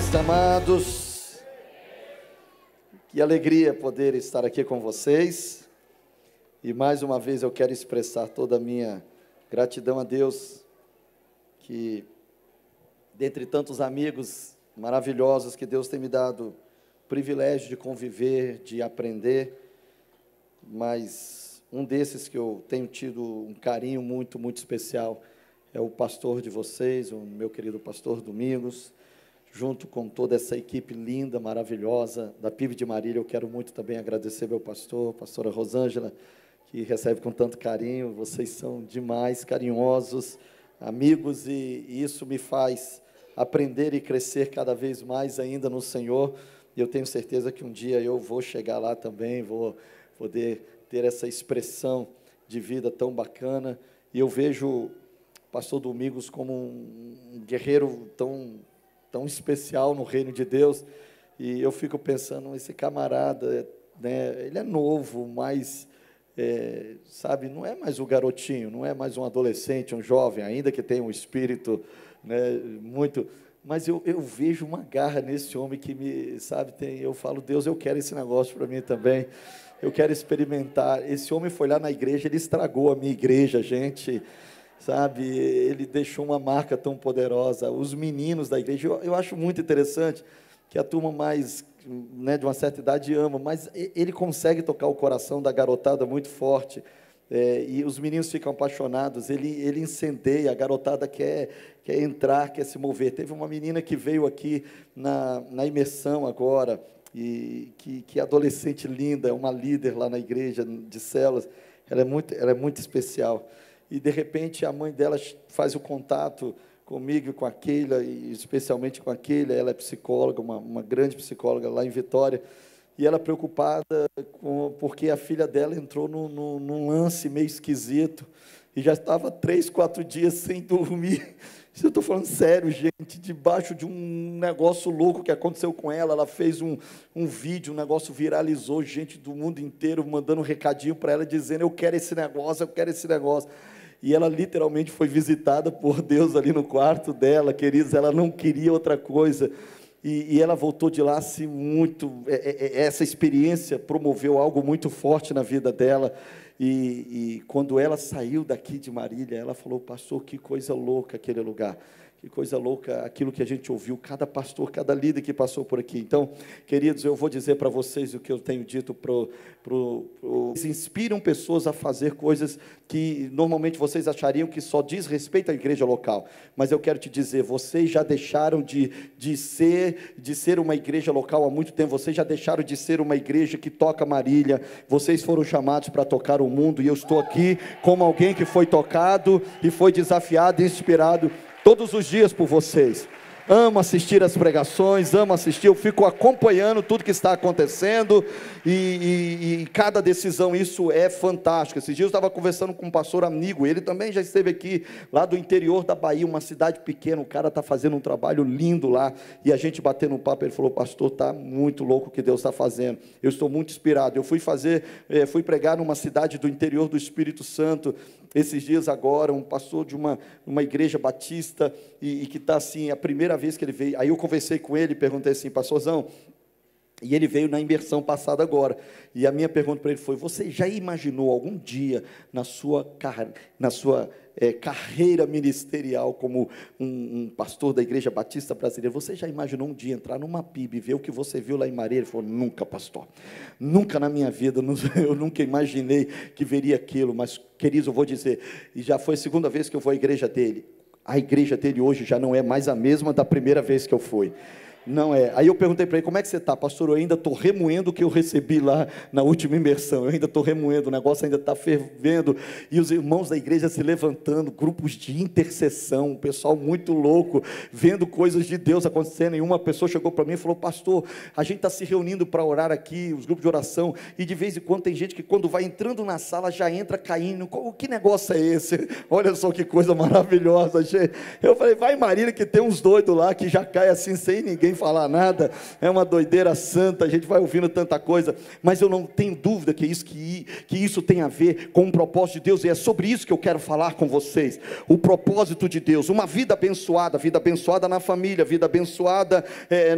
Meus amados, que alegria poder estar aqui com vocês, e mais uma vez eu quero expressar toda a minha gratidão a Deus, que dentre tantos amigos maravilhosos que Deus tem me dado, o privilégio de conviver, de aprender, mas um desses que eu tenho tido um carinho muito, muito especial, é o pastor de vocês, o meu querido pastor Domingos, junto com toda essa equipe linda, maravilhosa, da PIB de Marília. Eu quero muito também agradecer meu pastor, pastora Rosângela, que recebe com tanto carinho. Vocês são demais, carinhosos, amigos, e isso me faz aprender e crescer cada vez mais ainda no Senhor. E eu tenho certeza que um dia eu vou chegar lá também, vou poder ter essa expressão de vida tão bacana. E eu vejo o pastor Domingos como um guerreiro tão especial no reino de Deus, e eu fico pensando, esse camarada, né, ele é novo, mas, sabe, não é mais o garotinho, não é mais um adolescente, um jovem, ainda que tenha um espírito, né, muito, mas eu vejo uma garra nesse homem que me, sabe, eu falo, Deus, eu quero esse negócio para mim também, eu quero experimentar. Esse homem foi lá na igreja, ele estragou a minha igreja, gente, sabe, ele deixou uma marca tão poderosa. Os meninos da igreja, eu acho muito interessante que a turma mais, né, de uma certa idade ama, mas ele consegue tocar o coração da garotada muito forte, e os meninos ficam apaixonados, ele incendeia, a garotada quer entrar, quer se mover. Teve uma menina que veio aqui na imersão agora, e que adolescente linda, é uma líder lá na igreja de células, ela é muito especial. E, de repente, a mãe dela faz o contato comigo e com a Keila, e especialmente com a Keila. Ela é psicóloga, uma grande psicóloga lá em Vitória, e ela preocupada porque a filha dela entrou num lance meio esquisito, e já estava 3, 4 dias sem dormir. Isso eu estou falando sério, gente, debaixo de um negócio louco que aconteceu com ela. Ela fez um vídeo, um negócio viralizou, gente do mundo inteiro mandando um recadinho para ela, dizendo, eu quero esse negócio, eu quero esse negócio. E ela literalmente foi visitada por Deus ali no quarto dela, queridos, ela não queria outra coisa, e ela voltou de lá assim muito, essa experiência promoveu algo muito forte na vida dela, e quando ela saiu daqui de Marília, ela falou, pastor, que coisa louca aquele lugar, que coisa louca aquilo que a gente ouviu, cada pastor, cada líder que passou por aqui. Então, queridos, eu vou dizer para vocês o que eu tenho dito, eles inspiram pessoas a fazer coisas que normalmente vocês achariam que só diz respeito à igreja local, mas eu quero te dizer, vocês já deixaram de ser uma igreja local há muito tempo, vocês já deixaram de ser uma igreja que toca Marília, vocês foram chamados para tocar o mundo, e eu estou aqui como alguém que foi tocado, e foi desafiado e inspirado todos os dias por vocês. Amo assistir as pregações, amo assistir, eu fico acompanhando tudo que está acontecendo, e cada decisão, isso é fantástico. Esses dias eu estava conversando com um pastor amigo, ele também já esteve aqui, lá do interior da Bahia, uma cidade pequena, o cara está fazendo um trabalho lindo lá, e a gente batendo um papo, ele falou, pastor, está muito louco o que Deus está fazendo, eu estou muito inspirado. Eu fui pregar numa cidade do interior do Espírito Santo, esses dias agora, um pastor de uma igreja batista, e que está assim, a primeira vez que ele veio, aí eu conversei com ele, perguntei assim, pastorzão, e ele veio na imersão passada agora, e a minha pergunta para ele foi, você já imaginou algum dia na sua carreira ministerial como um pastor da Igreja Batista Brasileira, você já imaginou um dia entrar numa PIB e ver o que você viu lá em Marília? Ele falou, nunca, pastor, nunca na minha vida, eu nunca imaginei que veria aquilo, mas, queridos, eu vou dizer, e já foi a segunda vez que eu vou à igreja dele, a igreja dele hoje já não é mais a mesma da primeira vez que eu fui. Não é. Aí eu perguntei para ele, como é que você está? Pastor, eu ainda estou remoendo o que eu recebi lá na última imersão, eu ainda estou remoendo, o negócio ainda está fervendo, e os irmãos da igreja se levantando, grupos de intercessão, um pessoal muito louco, vendo coisas de Deus acontecendo, e uma pessoa chegou para mim e falou, pastor, a gente está se reunindo para orar aqui, os grupos de oração, e de vez em quando tem gente que quando vai entrando na sala, já entra caindo, que negócio é esse? Olha só que coisa maravilhosa, gente. Eu falei, vai Marília, que tem uns doidos lá, que já cai assim, sem ninguém falar nada, é uma doideira santa, a gente vai ouvindo tanta coisa, mas eu não tenho dúvida que isso tem a ver com o propósito de Deus, e é sobre isso que eu quero falar com vocês, o propósito de Deus, uma vida abençoada na família, vida abençoada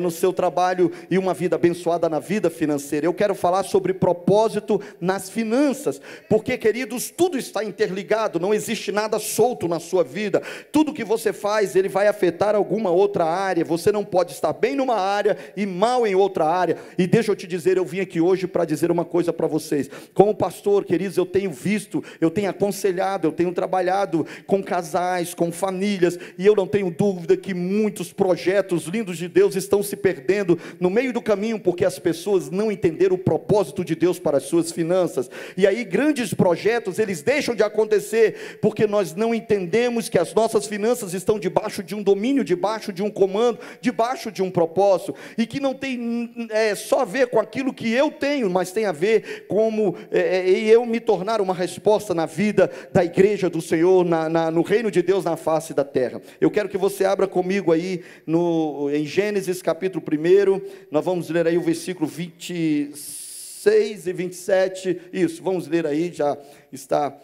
no seu trabalho, e uma vida abençoada na vida financeira. Eu quero falar sobre propósito nas finanças, porque, queridos, tudo está interligado, não existe nada solto na sua vida, tudo que você faz, ele vai afetar alguma outra área, você não pode estar bem numa área e mal em outra área. E deixa eu te dizer, eu vim aqui hoje para dizer uma coisa para vocês, como pastor, queridos, eu tenho visto, eu tenho aconselhado, eu tenho trabalhado com casais, com famílias, e eu não tenho dúvida que muitos projetos lindos de Deus estão se perdendo no meio do caminho, porque as pessoas não entenderam o propósito de Deus para as suas finanças, e aí grandes projetos, eles deixam de acontecer, porque nós não entendemos que as nossas finanças estão debaixo de um domínio, debaixo de um comando, debaixo de um propósito, e que não tem só a ver com aquilo que eu tenho, mas tem a ver como eu me tornar uma resposta na vida da igreja do Senhor, no reino de Deus na face da terra. Eu quero que você abra comigo aí em Gênesis capítulo 1, nós vamos ler aí o versículo 26 e 27, isso, vamos ler aí, já está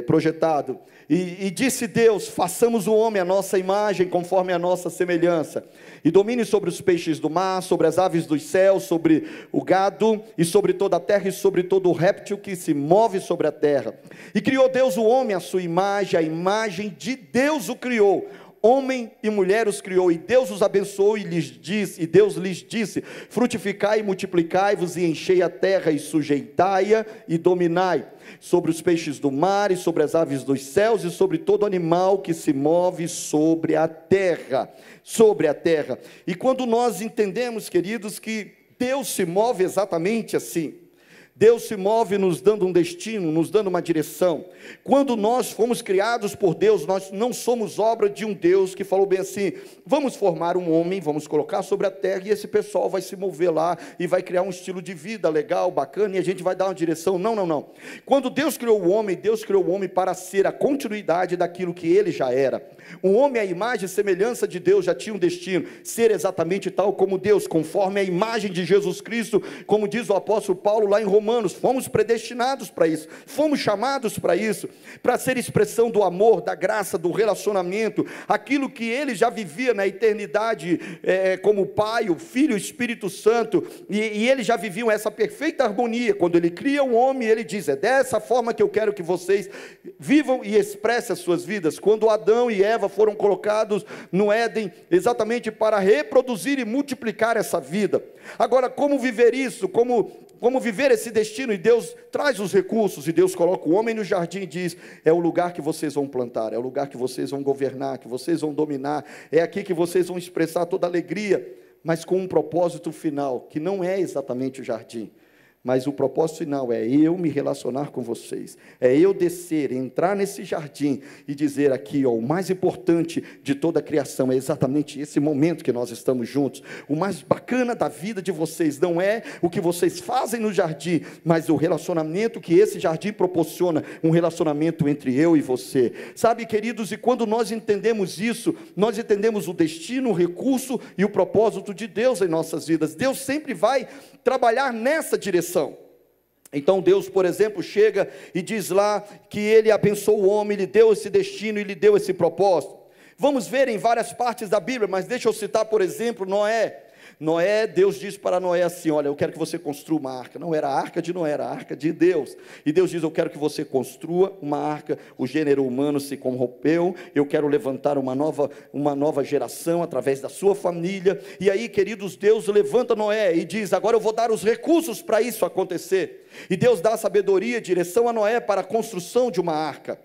projetado. E disse Deus: façamos o homem à nossa imagem, conforme a nossa semelhança, e domine sobre os peixes do mar, sobre as aves dos céus, sobre o gado, e sobre toda a terra, e sobre todo o réptil que se move sobre a terra. E criou Deus o homem à sua imagem, a imagem de Deus o criou, homem e mulher os criou, e Deus os abençoou, e Deus lhes disse: frutificai e multiplicai-vos, e enchei a terra, e sujeitai-a, e dominai sobre os peixes do mar, e sobre as aves dos céus, e sobre todo animal que se move sobre a terra. E quando nós entendemos, queridos, que Deus se move exatamente assim, Deus se move nos dando um destino, nos dando uma direção. Quando nós fomos criados por Deus, nós não somos obra de um Deus que falou bem assim: vamos formar um homem, vamos colocar sobre a terra, e esse pessoal vai se mover lá, e vai criar um estilo de vida legal, bacana, e a gente vai dar uma direção. Não. Quando Deus criou o homem para ser a continuidade daquilo que ele já era. O homem, à imagem e semelhança de Deus, já tinha um destino, ser exatamente tal como Deus, conforme a imagem de Jesus Cristo, como diz o apóstolo Paulo lá em Romanos. Fomos predestinados para isso, fomos chamados para isso, para ser expressão do amor, da graça, do relacionamento, aquilo que ele já vivia na eternidade, como o Pai, o Filho, o Espírito Santo, e eles já viviam essa perfeita harmonia. Quando ele cria o homem, ele diz: é dessa forma que eu quero que vocês vivam e expressem as suas vidas. Quando Adão e Eva foram colocados no Éden, exatamente para reproduzir e multiplicar essa vida. Agora, como viver isso? Como viver esse destino? E Deus traz os recursos, e Deus coloca o homem no jardim e diz: é o lugar que vocês vão plantar, é o lugar que vocês vão governar, que vocês vão dominar, é aqui que vocês vão expressar toda a alegria, mas com um propósito final, que não é exatamente o jardim, mas o propósito final é eu me relacionar com vocês, é eu descer, entrar nesse jardim e dizer aqui, o mais importante de toda a criação é exatamente esse momento que nós estamos juntos. O mais bacana da vida de vocês não é o que vocês fazem no jardim, mas o relacionamento que esse jardim proporciona, um relacionamento entre eu e você. Sabe, queridos, e quando nós entendemos isso, nós entendemos o destino, o recurso e o propósito de Deus em nossas vidas. Deus sempre vai trabalhar nessa direção. Então Deus, por exemplo, chega e diz lá que ele abençoou o homem, lhe deu esse destino e lhe deu esse propósito. Vamos ver em várias partes da Bíblia, mas deixa eu citar, por exemplo, Noé. Deus diz para Noé assim: olha, eu quero que você construa uma arca. Não era a arca de Noé, era a arca de Deus. E Deus diz: eu quero que você construa uma arca. O gênero humano se corrompeu, eu quero levantar uma nova geração através da sua família. E aí, queridos, Deus levanta Noé e diz: agora eu vou dar os recursos para isso acontecer. E Deus dá sabedoria, direção a Noé para a construção de uma arca.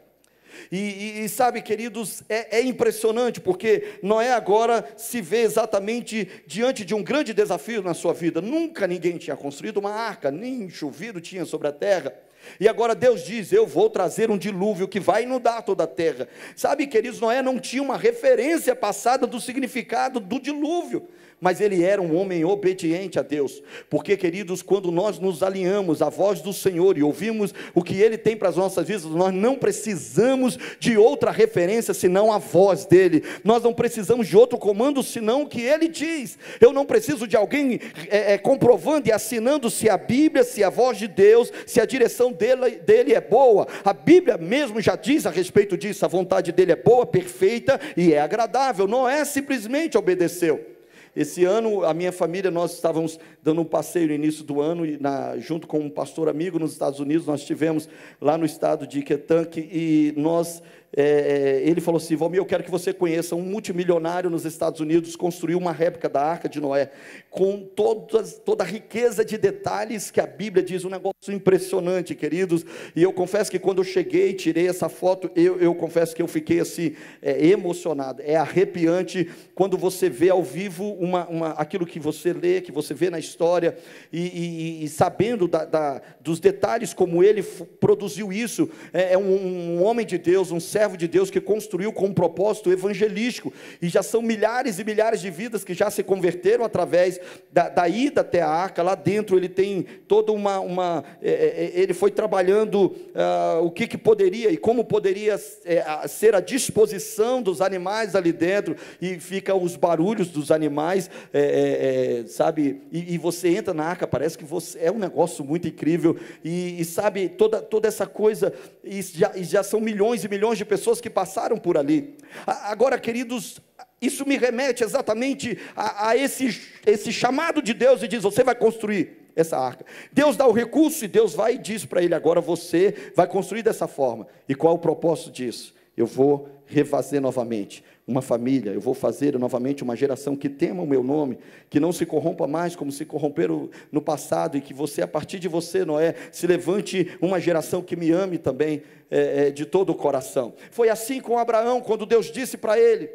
E sabe, queridos, é impressionante, porque Noé agora se vê exatamente diante de um grande desafio na sua vida. Nunca ninguém tinha construído uma arca, nem chovido tinha sobre a terra. E agora Deus diz: eu vou trazer um dilúvio que vai inundar toda a terra. Sabe, queridos, Noé não tinha uma referência passada do significado do dilúvio. mas ele era um homem obediente a Deus, porque, queridos, quando nós nos alinhamos à voz do Senhor e ouvimos o que Ele tem para as nossas vidas, nós não precisamos de outra referência senão a voz dEle, nós não precisamos de outro comando senão o que Ele diz. Eu não preciso de alguém comprovando e assinando se a Bíblia, se a voz de Deus, se a direção dele é boa. A Bíblia mesmo já diz a respeito disso, a vontade dele é boa, perfeita e é agradável. Noé simplesmente obedeceu. Esse ano, a minha família, nós estávamos dando um passeio no início do ano, e junto com um pastor amigo nos Estados Unidos, nós estivemos lá no estado de Kentucky, e ele falou assim: Valmir, eu quero que você conheça um multimilionário nos Estados Unidos, construiu uma réplica da Arca de Noé, com toda a riqueza de detalhes que a Bíblia diz, um negócio impressionante, queridos. E eu confesso que quando eu cheguei, tirei essa foto, eu confesso que eu fiquei assim, emocionado. É arrepiante quando você vê ao vivo aquilo que você lê, que você vê na história, e sabendo dos detalhes como ele produziu isso. É um homem de Deus, um servo de Deus, que construiu com um propósito evangelístico, e já são milhares e milhares de vidas que já se converteram através da ida até a arca. Lá dentro ele tem toda ele foi trabalhando o que poderia e como poderia ser a disposição dos animais ali dentro, e fica os barulhos dos animais, sabe, e você entra na arca, parece que é um negócio muito incrível, e sabe, toda essa coisa, e já são milhões e milhões de pessoas que passaram por ali. Agora, queridos, isso me remete exatamente a esse chamado de Deus, e diz: você vai construir essa arca. Deus dá o recurso, e Deus vai e diz para ele: agora você vai construir dessa forma. E qual é o propósito disso? Eu vou refazer novamente uma família, eu vou fazer novamente uma geração que tema o meu nome, que não se corrompa mais como se corromperam no passado, e que você, a partir de você, Noé, se levante uma geração que me ame também de todo o coração. Foi assim com Abraão, quando Deus disse para ele: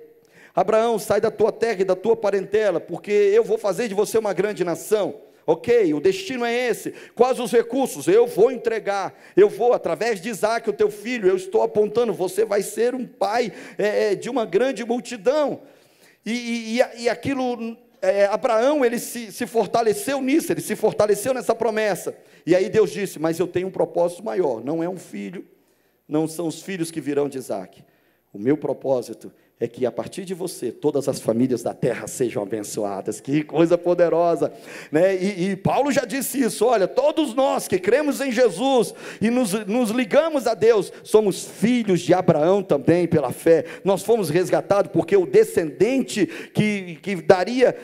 Abraão, sai da tua terra e da tua parentela, porque eu vou fazer de você uma grande nação. Ok, o destino é esse. Quais os recursos? Eu vou entregar. Eu vou, através de Isaac, o teu filho, eu estou apontando, você vai ser um pai de uma grande multidão. E aquilo, Abraão, ele se fortaleceu nisso, ele se fortaleceu nessa promessa. E aí Deus disse: mas eu tenho um propósito maior. Não é um filho, não são os filhos que virão de Isaac. O meu propósito é que a partir de você, todas as famílias da terra sejam abençoadas. Que coisa poderosa, né? E Paulo já disse isso: olha, todos nós que cremos em Jesus e nos ligamos a Deus, somos filhos de Abraão também pela fé. Nós fomos resgatados porque o descendente que daria...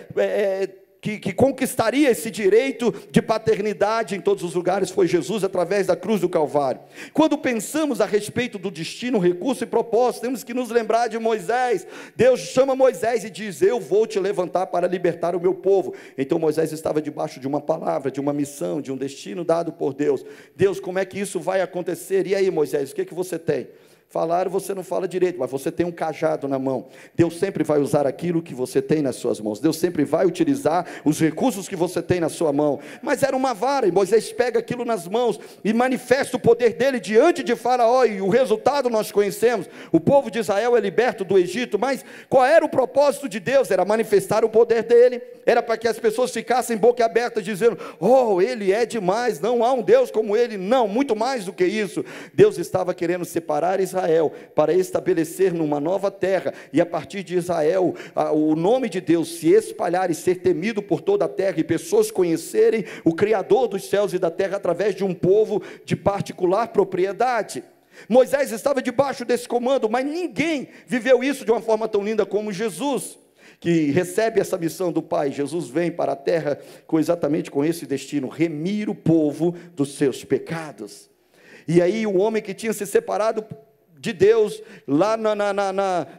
Que conquistaria esse direito de paternidade em todos os lugares foi Jesus, através da cruz do Calvário. Quando pensamos a respeito do destino, recurso e propósito, temos que nos lembrar de Moisés. Deus chama Moisés e diz: eu vou te levantar para libertar o meu povo. Então Moisés estava debaixo de uma palavra, de uma missão, de um destino dado por Deus. Deus, como é que isso vai acontecer? E aí, Moisés, o que você tem? Falaram, você não fala direito, mas você tem um cajado na mão. Deus sempre vai usar aquilo que você tem nas suas mãos. Deus sempre vai utilizar os recursos que você tem na sua mão. Mas era uma vara, e Moisés pega aquilo nas mãos e manifesta o poder dele diante de Faraó, e o resultado nós conhecemos. O povo de Israel é liberto do Egito. Mas qual era o propósito de Deus? Era manifestar o poder dele. Era para que as pessoas ficassem boca aberta, dizendo: oh, ele é demais, não há um Deus como ele. Não, muito mais do que isso. Deus estava querendo separar Israel para estabelecer numa nova terra, e a partir de Israel, o nome de Deus se espalhar e ser temido por toda a terra, e pessoas conhecerem o Criador dos céus e da terra através de um povo de particular propriedade. Moisés estava debaixo desse comando, mas ninguém viveu isso de uma forma tão linda como Jesus, que recebe essa missão do Pai. Jesus vem para a terra exatamente com esse destino: remir o povo dos seus pecados. E aí o homem que tinha se separado de Deus, lá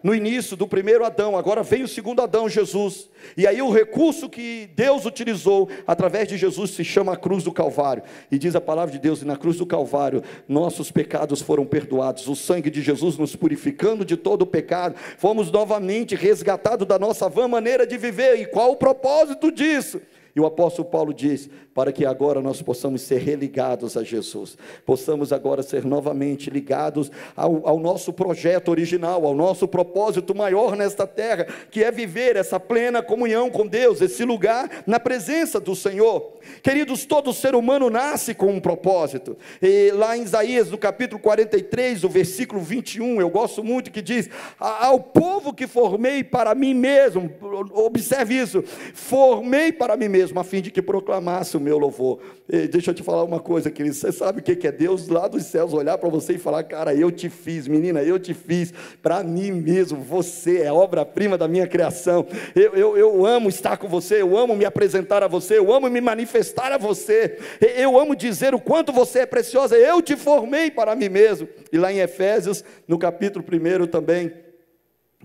no início do primeiro Adão, agora vem o segundo Adão, Jesus, e aí o recurso que Deus utilizou, através de Jesus, se chama a cruz do Calvário, e diz a palavra de Deus: e na cruz do Calvário, nossos pecados foram perdoados, o sangue de Jesus nos purificando de todo o pecado, fomos novamente resgatados da nossa vã maneira de viver. E qual o propósito disso? E o apóstolo Paulo diz, para que agora nós possamos ser religados a Jesus, possamos agora ser novamente ligados ao nosso projeto original, ao nosso propósito maior nesta terra, que é viver essa plena comunhão com Deus, esse lugar na presença do Senhor. Queridos, todo ser humano nasce com um propósito, e lá em Isaías, no capítulo 43, o versículo 21, eu gosto muito, que diz, ao povo que formei para mim mesmo, observe isso, formei para mim mesmo, a fim de que proclamasse o meu louvor. E deixa eu te falar uma coisa, querido, você sabe o que é Deus lá dos céus olhar para você e falar, cara, eu te fiz, menina, eu te fiz para mim mesmo, você é obra-prima da minha criação, eu amo estar com você, eu amo me apresentar a você, eu amo me manifestar a você, eu amo dizer o quanto você é preciosa, eu te formei para mim mesmo. E lá em Efésios, no capítulo 1 também,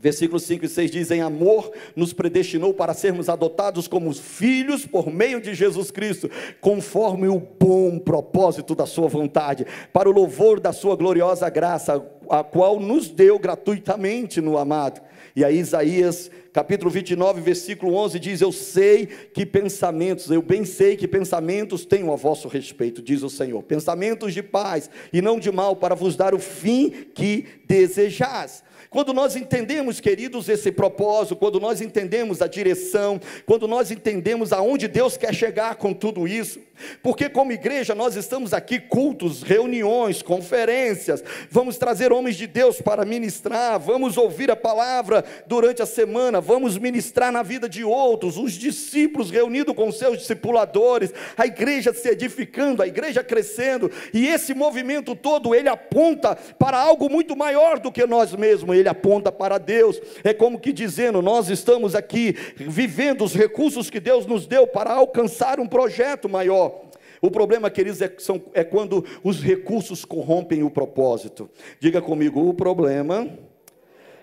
versículos 5 e 6 diz, em amor nos predestinou para sermos adotados como filhos por meio de Jesus Cristo, conforme o bom propósito da sua vontade, para o louvor da sua gloriosa graça, a qual nos deu gratuitamente no amado. E aí Isaías, capítulo 29, versículo 11 diz, eu bem sei que pensamentos tenho a vosso respeito, diz o Senhor, pensamentos de paz e não de mal, para vos dar o fim que desejais. Quando nós entendemos, queridos, esse propósito, quando nós entendemos a direção, quando nós entendemos aonde Deus quer chegar com tudo isso, porque como igreja nós estamos aqui, cultos, reuniões, conferências, vamos trazer homens de Deus para ministrar, vamos ouvir a palavra durante a semana, vamos ministrar na vida de outros, os discípulos reunidos com seus discipuladores, a igreja se edificando, a igreja crescendo, e esse movimento todo, ele aponta para algo muito maior do que nós mesmos, ele aponta para Deus. É como que dizendo, nós estamos aqui vivendo os recursos que Deus nos deu para alcançar um projeto maior. O problema, queridos, é quando os recursos corrompem o propósito. Diga comigo, o problema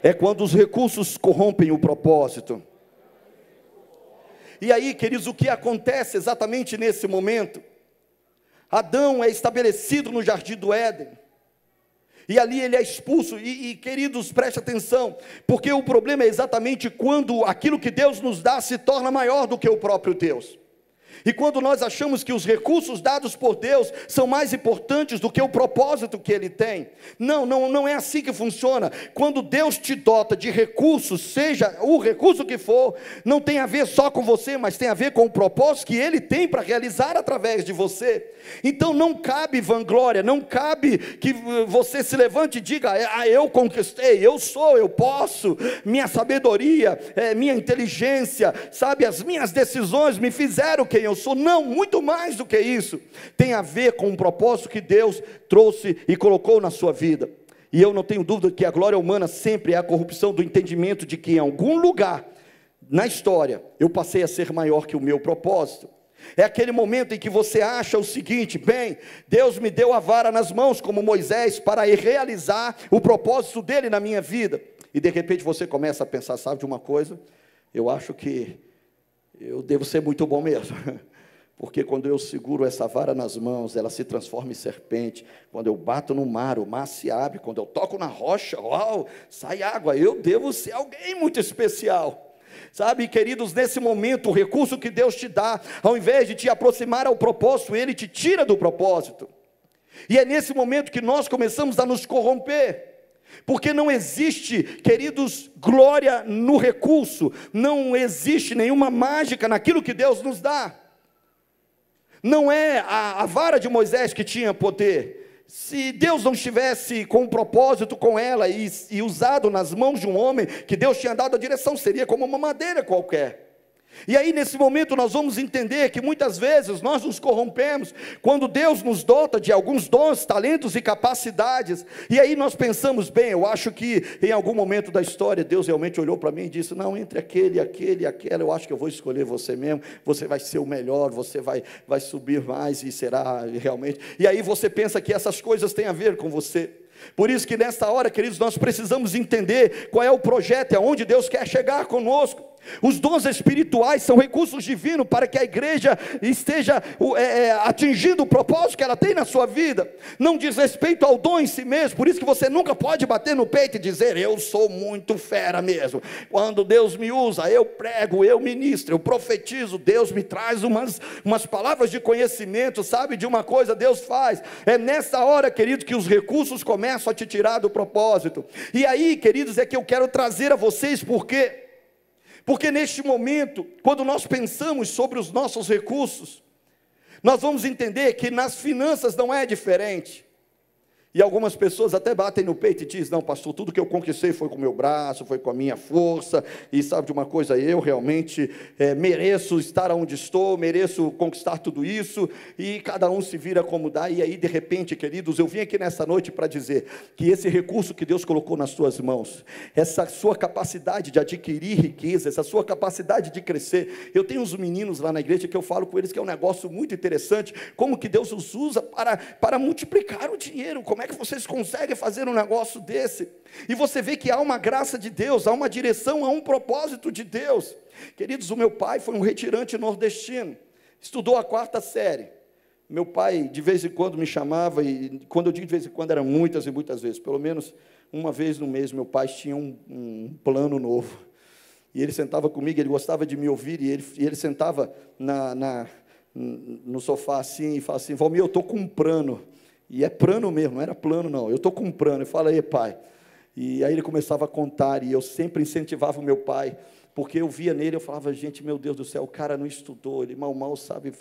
é quando os recursos corrompem o propósito. E aí, queridos, o que acontece exatamente nesse momento? Adão é estabelecido no jardim do Éden, e ali ele é expulso, queridos, preste atenção, porque o problema é exatamente quando aquilo que Deus nos dá se torna maior do que o próprio Deus. E quando nós achamos que os recursos dados por Deus são mais importantes do que o propósito que Ele tem. Não é assim que funciona. Quando Deus te dota de recursos, seja o recurso que for, não tem a ver só com você, mas tem a ver com o propósito que Ele tem para realizar através de você. Então não cabe vanglória, não cabe que você se levante e diga, eu conquistei, eu sou, eu posso, minha sabedoria, minha inteligência, sabe, as minhas decisões me fizeram quem eu sou. Não, muito mais do que isso, tem a ver com o propósito que Deus trouxe e colocou na sua vida. E eu não tenho dúvida que a glória humana sempre é a corrupção do entendimento de que em algum lugar na história eu passei a ser maior que o meu propósito. É aquele momento em que você acha o seguinte, bem, Deus me deu a vara nas mãos como Moisés para realizar o propósito dele na minha vida, e de repente você começa a pensar, sabe de uma coisa, eu acho que eu devo ser muito bom mesmo, porque quando eu seguro essa vara nas mãos, ela se transforma em serpente, quando eu bato no mar, o mar se abre, quando eu toco na rocha, uau, sai água, eu devo ser alguém muito especial. Sabe, queridos, nesse momento, o recurso que Deus te dá, ao invés de te aproximar ao propósito, Ele te tira do propósito, e é nesse momento que nós começamos a nos corromper, porque não existe, queridos, glória no recurso, não existe nenhuma mágica naquilo que Deus nos dá, não é a vara de Moisés que tinha poder. Se Deus não estivesse com um propósito com ela e usado nas mãos de um homem, que Deus tinha dado a direção, seria como uma madeira qualquer. E aí nesse momento nós vamos entender que muitas vezes nós nos corrompemos, quando Deus nos dota de alguns dons, talentos e capacidades, e aí nós pensamos, bem, eu acho que em algum momento da história, Deus realmente olhou para mim e disse, não, entre aquele e aquela, eu acho que eu vou escolher você mesmo, você vai ser o melhor, você vai subir mais e será realmente, e aí você pensa que essas coisas têm a ver com você. Por isso que nesta hora, queridos, nós precisamos entender qual é o projeto, e aonde Deus quer chegar conosco. Os dons espirituais são recursos divinos para que a igreja esteja atingindo o propósito que ela tem na sua vida. Não diz respeito ao dom em si mesmo. Por isso que você nunca pode bater no peito e dizer: eu sou muito fera mesmo. Quando Deus me usa, eu prego, eu ministro, eu profetizo, Deus me traz umas palavras de conhecimento, sabe, de uma coisa Deus faz. É nessa hora, queridos, que os recursos começam a te tirar do propósito. E aí, queridos, é que eu quero trazer a vocês, porque neste momento, quando nós pensamos sobre os nossos recursos, nós vamos entender que nas finanças não é diferente. E algumas pessoas até batem no peito e dizem: não, pastor, tudo que eu conquistei foi com o meu braço, foi com a minha força, e sabe de uma coisa, eu realmente mereço estar onde estou, mereço conquistar tudo isso, e cada um se vira como dá. E aí, de repente, queridos, eu vim aqui nessa noite para dizer que esse recurso que Deus colocou nas suas mãos, essa sua capacidade de adquirir riqueza, essa sua capacidade de crescer, eu tenho uns meninos lá na igreja que eu falo com eles que é um negócio muito interessante, como que Deus os usa para multiplicar o dinheiro. Como é que vocês conseguem fazer um negócio desse? E você vê que há uma graça de Deus, há uma direção, há um propósito de Deus. Queridos, o meu pai foi um retirante nordestino, estudou a 4ª série. Meu pai de vez em quando me chamava, e quando eu digo de vez em quando, era muitas e muitas vezes, pelo menos uma vez no mês. Meu pai tinha um plano novo, e ele sentava comigo, ele gostava de me ouvir, e ele sentava no sofá assim, e falava assim: Valmir, eu estou com um plano. E é plano mesmo, não era plano não, eu estou com um plano. Eu falei: pai. E aí ele começava a contar, e eu sempre incentivava o meu pai, porque eu via nele, eu falava: gente, meu Deus do céu, o cara não estudou, ele mal sabe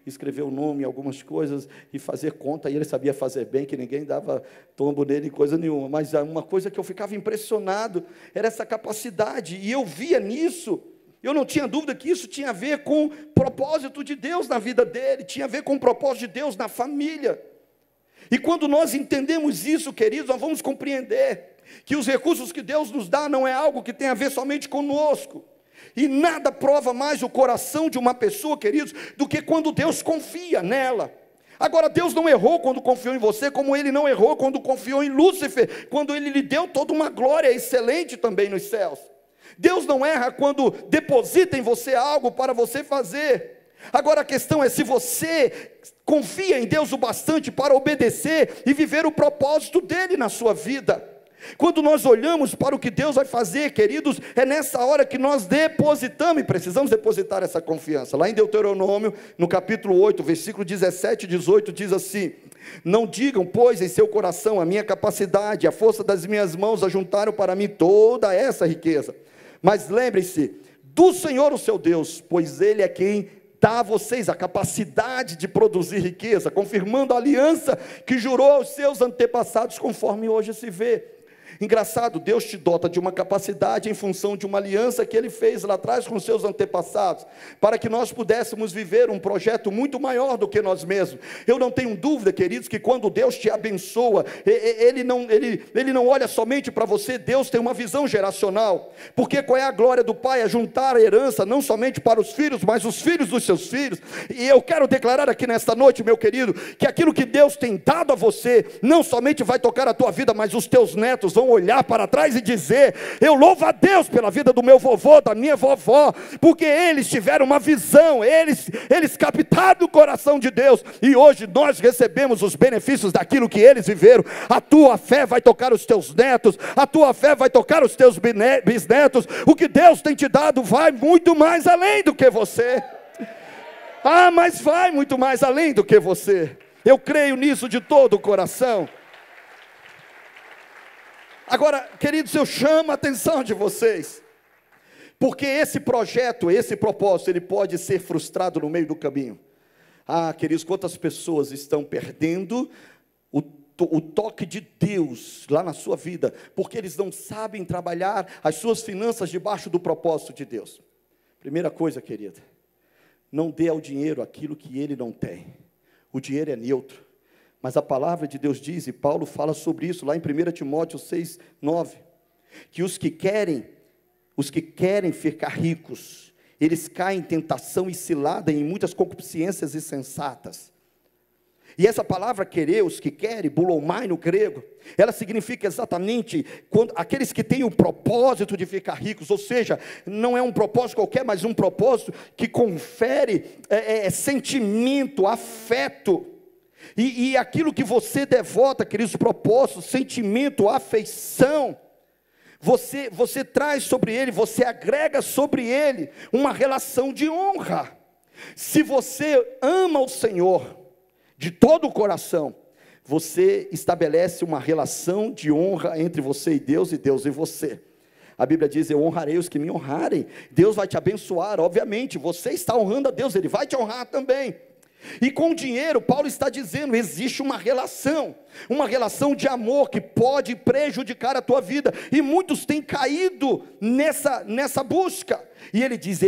escrever o nome, algumas coisas, e fazer conta, e ele sabia fazer bem, que ninguém dava tombo nele, coisa nenhuma. Mas uma coisa que eu ficava impressionado, era essa capacidade, e eu via nisso, eu não tinha dúvida que isso tinha a ver com o propósito de Deus na vida dele, tinha a ver com o propósito de Deus na família. E quando nós entendemos isso, queridos, nós vamos compreender que os recursos que Deus nos dá não é algo que tem a ver somente conosco. E nada prova mais o coração de uma pessoa, queridos, do que quando Deus confia nela. Agora, Deus não errou quando confiou em você, como Ele não errou quando confiou em Lúcifer, quando Ele lhe deu toda uma glória excelente também nos céus. Deus não erra quando deposita em você algo para você fazer. Agora a questão é se você confia em Deus o bastante para obedecer e viver o propósito dEle na sua vida. Quando nós olhamos para o que Deus vai fazer, queridos, é nessa hora que nós depositamos, e precisamos depositar essa confiança. Lá em Deuteronômio, no capítulo 8, versículo 17 e 18, diz assim: não digam, pois, em seu coração: a minha capacidade, a força das minhas mãos ajuntaram para mim toda essa riqueza. Mas lembrem-se do Senhor o seu Deus, pois Ele é quem dá a vocês a capacidade de produzir riqueza, confirmando a aliança que jurou aos seus antepassados, conforme hoje se vê. Engraçado, Deus te dota de uma capacidade em função de uma aliança que Ele fez lá atrás com seus antepassados, para que nós pudéssemos viver um projeto muito maior do que nós mesmos. Eu não tenho dúvida, queridos, que quando Deus te abençoa, Ele não olha somente para você. Deus tem uma visão geracional, porque qual é a glória do Pai? É juntar a herança, não somente para os filhos, mas os filhos dos seus filhos. E eu quero declarar aqui nesta noite, meu querido, que aquilo que Deus tem dado a você, não somente vai tocar a tua vida, mas os teus netos vão olhar para trás e dizer: eu louvo a Deus pela vida do meu vovô, da minha vovó, porque eles tiveram uma visão, eles captaram o coração de Deus, e hoje nós recebemos os benefícios daquilo que eles viveram. A tua fé vai tocar os teus netos, a tua fé vai tocar os teus bisnetos. O que Deus tem te dado vai muito mais além do que você. Mas vai muito mais além do que você. Eu creio nisso de todo o coração. Agora, queridos, eu chamo a atenção de vocês, porque esse projeto, esse propósito, ele pode ser frustrado no meio do caminho. Queridos, quantas pessoas estão perdendo o toque de Deus lá na sua vida, porque eles não sabem trabalhar as suas finanças debaixo do propósito de Deus. Primeira coisa, querida, não dê ao dinheiro aquilo que ele não tem. O dinheiro é neutro. Mas a palavra de Deus diz, e Paulo fala sobre isso lá em 1 Timóteo 6, 9, que os que querem ficar ricos, eles caem em tentação e cilada em muitas concupiscências insensatas. E essa palavra quereus, que quer, boulomai no grego, ela significa exatamente aqueles que têm o propósito de ficar ricos, ou seja, não é um propósito qualquer, mas um propósito que confere sentimento, afeto, e aquilo que você devota, queridos, propósito, sentimento, afeição, você traz sobre ele, você agrega sobre ele uma relação de honra. Se você ama o Senhor de todo o coração, você estabelece uma relação de honra entre você e Deus e você. A Bíblia diz: eu honrarei os que me honrarem. Deus vai te abençoar, obviamente, você está honrando a Deus, Ele vai te honrar também. E com o dinheiro, Paulo está dizendo, existe uma relação de amor que pode prejudicar a tua vida, e muitos têm caído nessa busca, e ele diz,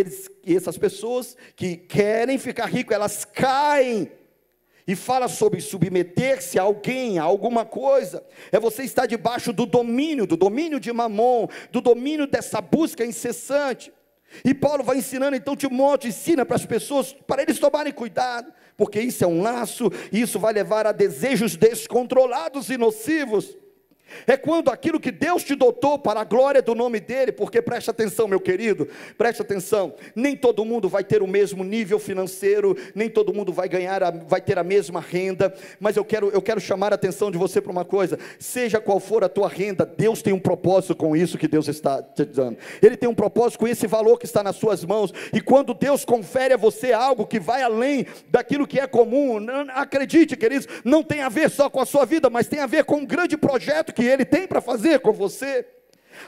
essas pessoas que querem ficar ricos, elas caem, e fala sobre submeter-se a alguém, a alguma coisa, você estar debaixo do domínio de Mamon, do domínio dessa busca incessante. E Paulo vai ensinando, então Timóteo ensina para as pessoas, para eles tomarem cuidado, porque isso é um laço, e isso vai levar a desejos descontrolados e nocivos. É quando aquilo que Deus te dotou para a glória do nome dEle, porque preste atenção, meu querido, preste atenção, nem todo mundo vai ter o mesmo nível financeiro, nem todo mundo vai ter a mesma renda, mas eu quero chamar a atenção de você para uma coisa: seja qual for a tua renda, Deus tem um propósito com isso que Deus está te dando, Ele tem um propósito com esse valor que está nas suas mãos, e quando Deus confere a você algo que vai além daquilo que é comum, acredite, queridos, não tem a ver só com a sua vida, mas tem a ver com um grande projeto que Ele tem para fazer com você.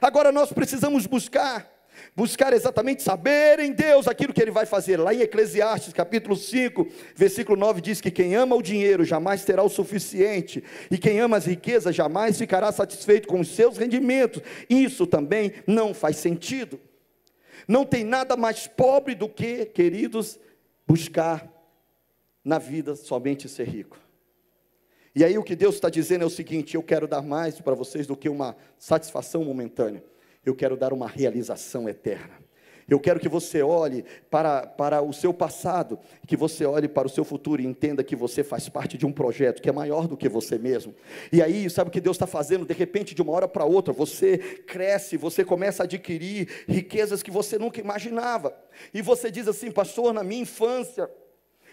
Agora nós precisamos buscar exatamente saber em Deus aquilo que Ele vai fazer. Lá em Eclesiastes capítulo 5, versículo 9 diz que quem ama o dinheiro jamais terá o suficiente, e quem ama as riquezas jamais ficará satisfeito com os seus rendimentos. Isso também não faz sentido. Não tem nada mais pobre do que, queridos, buscar na vida somente ser rico. E aí o que Deus está dizendo é o seguinte: eu quero dar mais para vocês do que uma satisfação momentânea, eu quero dar uma realização eterna. Eu quero que você olhe para o seu passado, que você olhe para o seu futuro e entenda que você faz parte de um projeto que é maior do que você mesmo. E aí, sabe o que Deus está fazendo? De repente, de uma hora para outra, você cresce, você começa a adquirir riquezas que você nunca imaginava. E você diz assim: pastor, na minha infância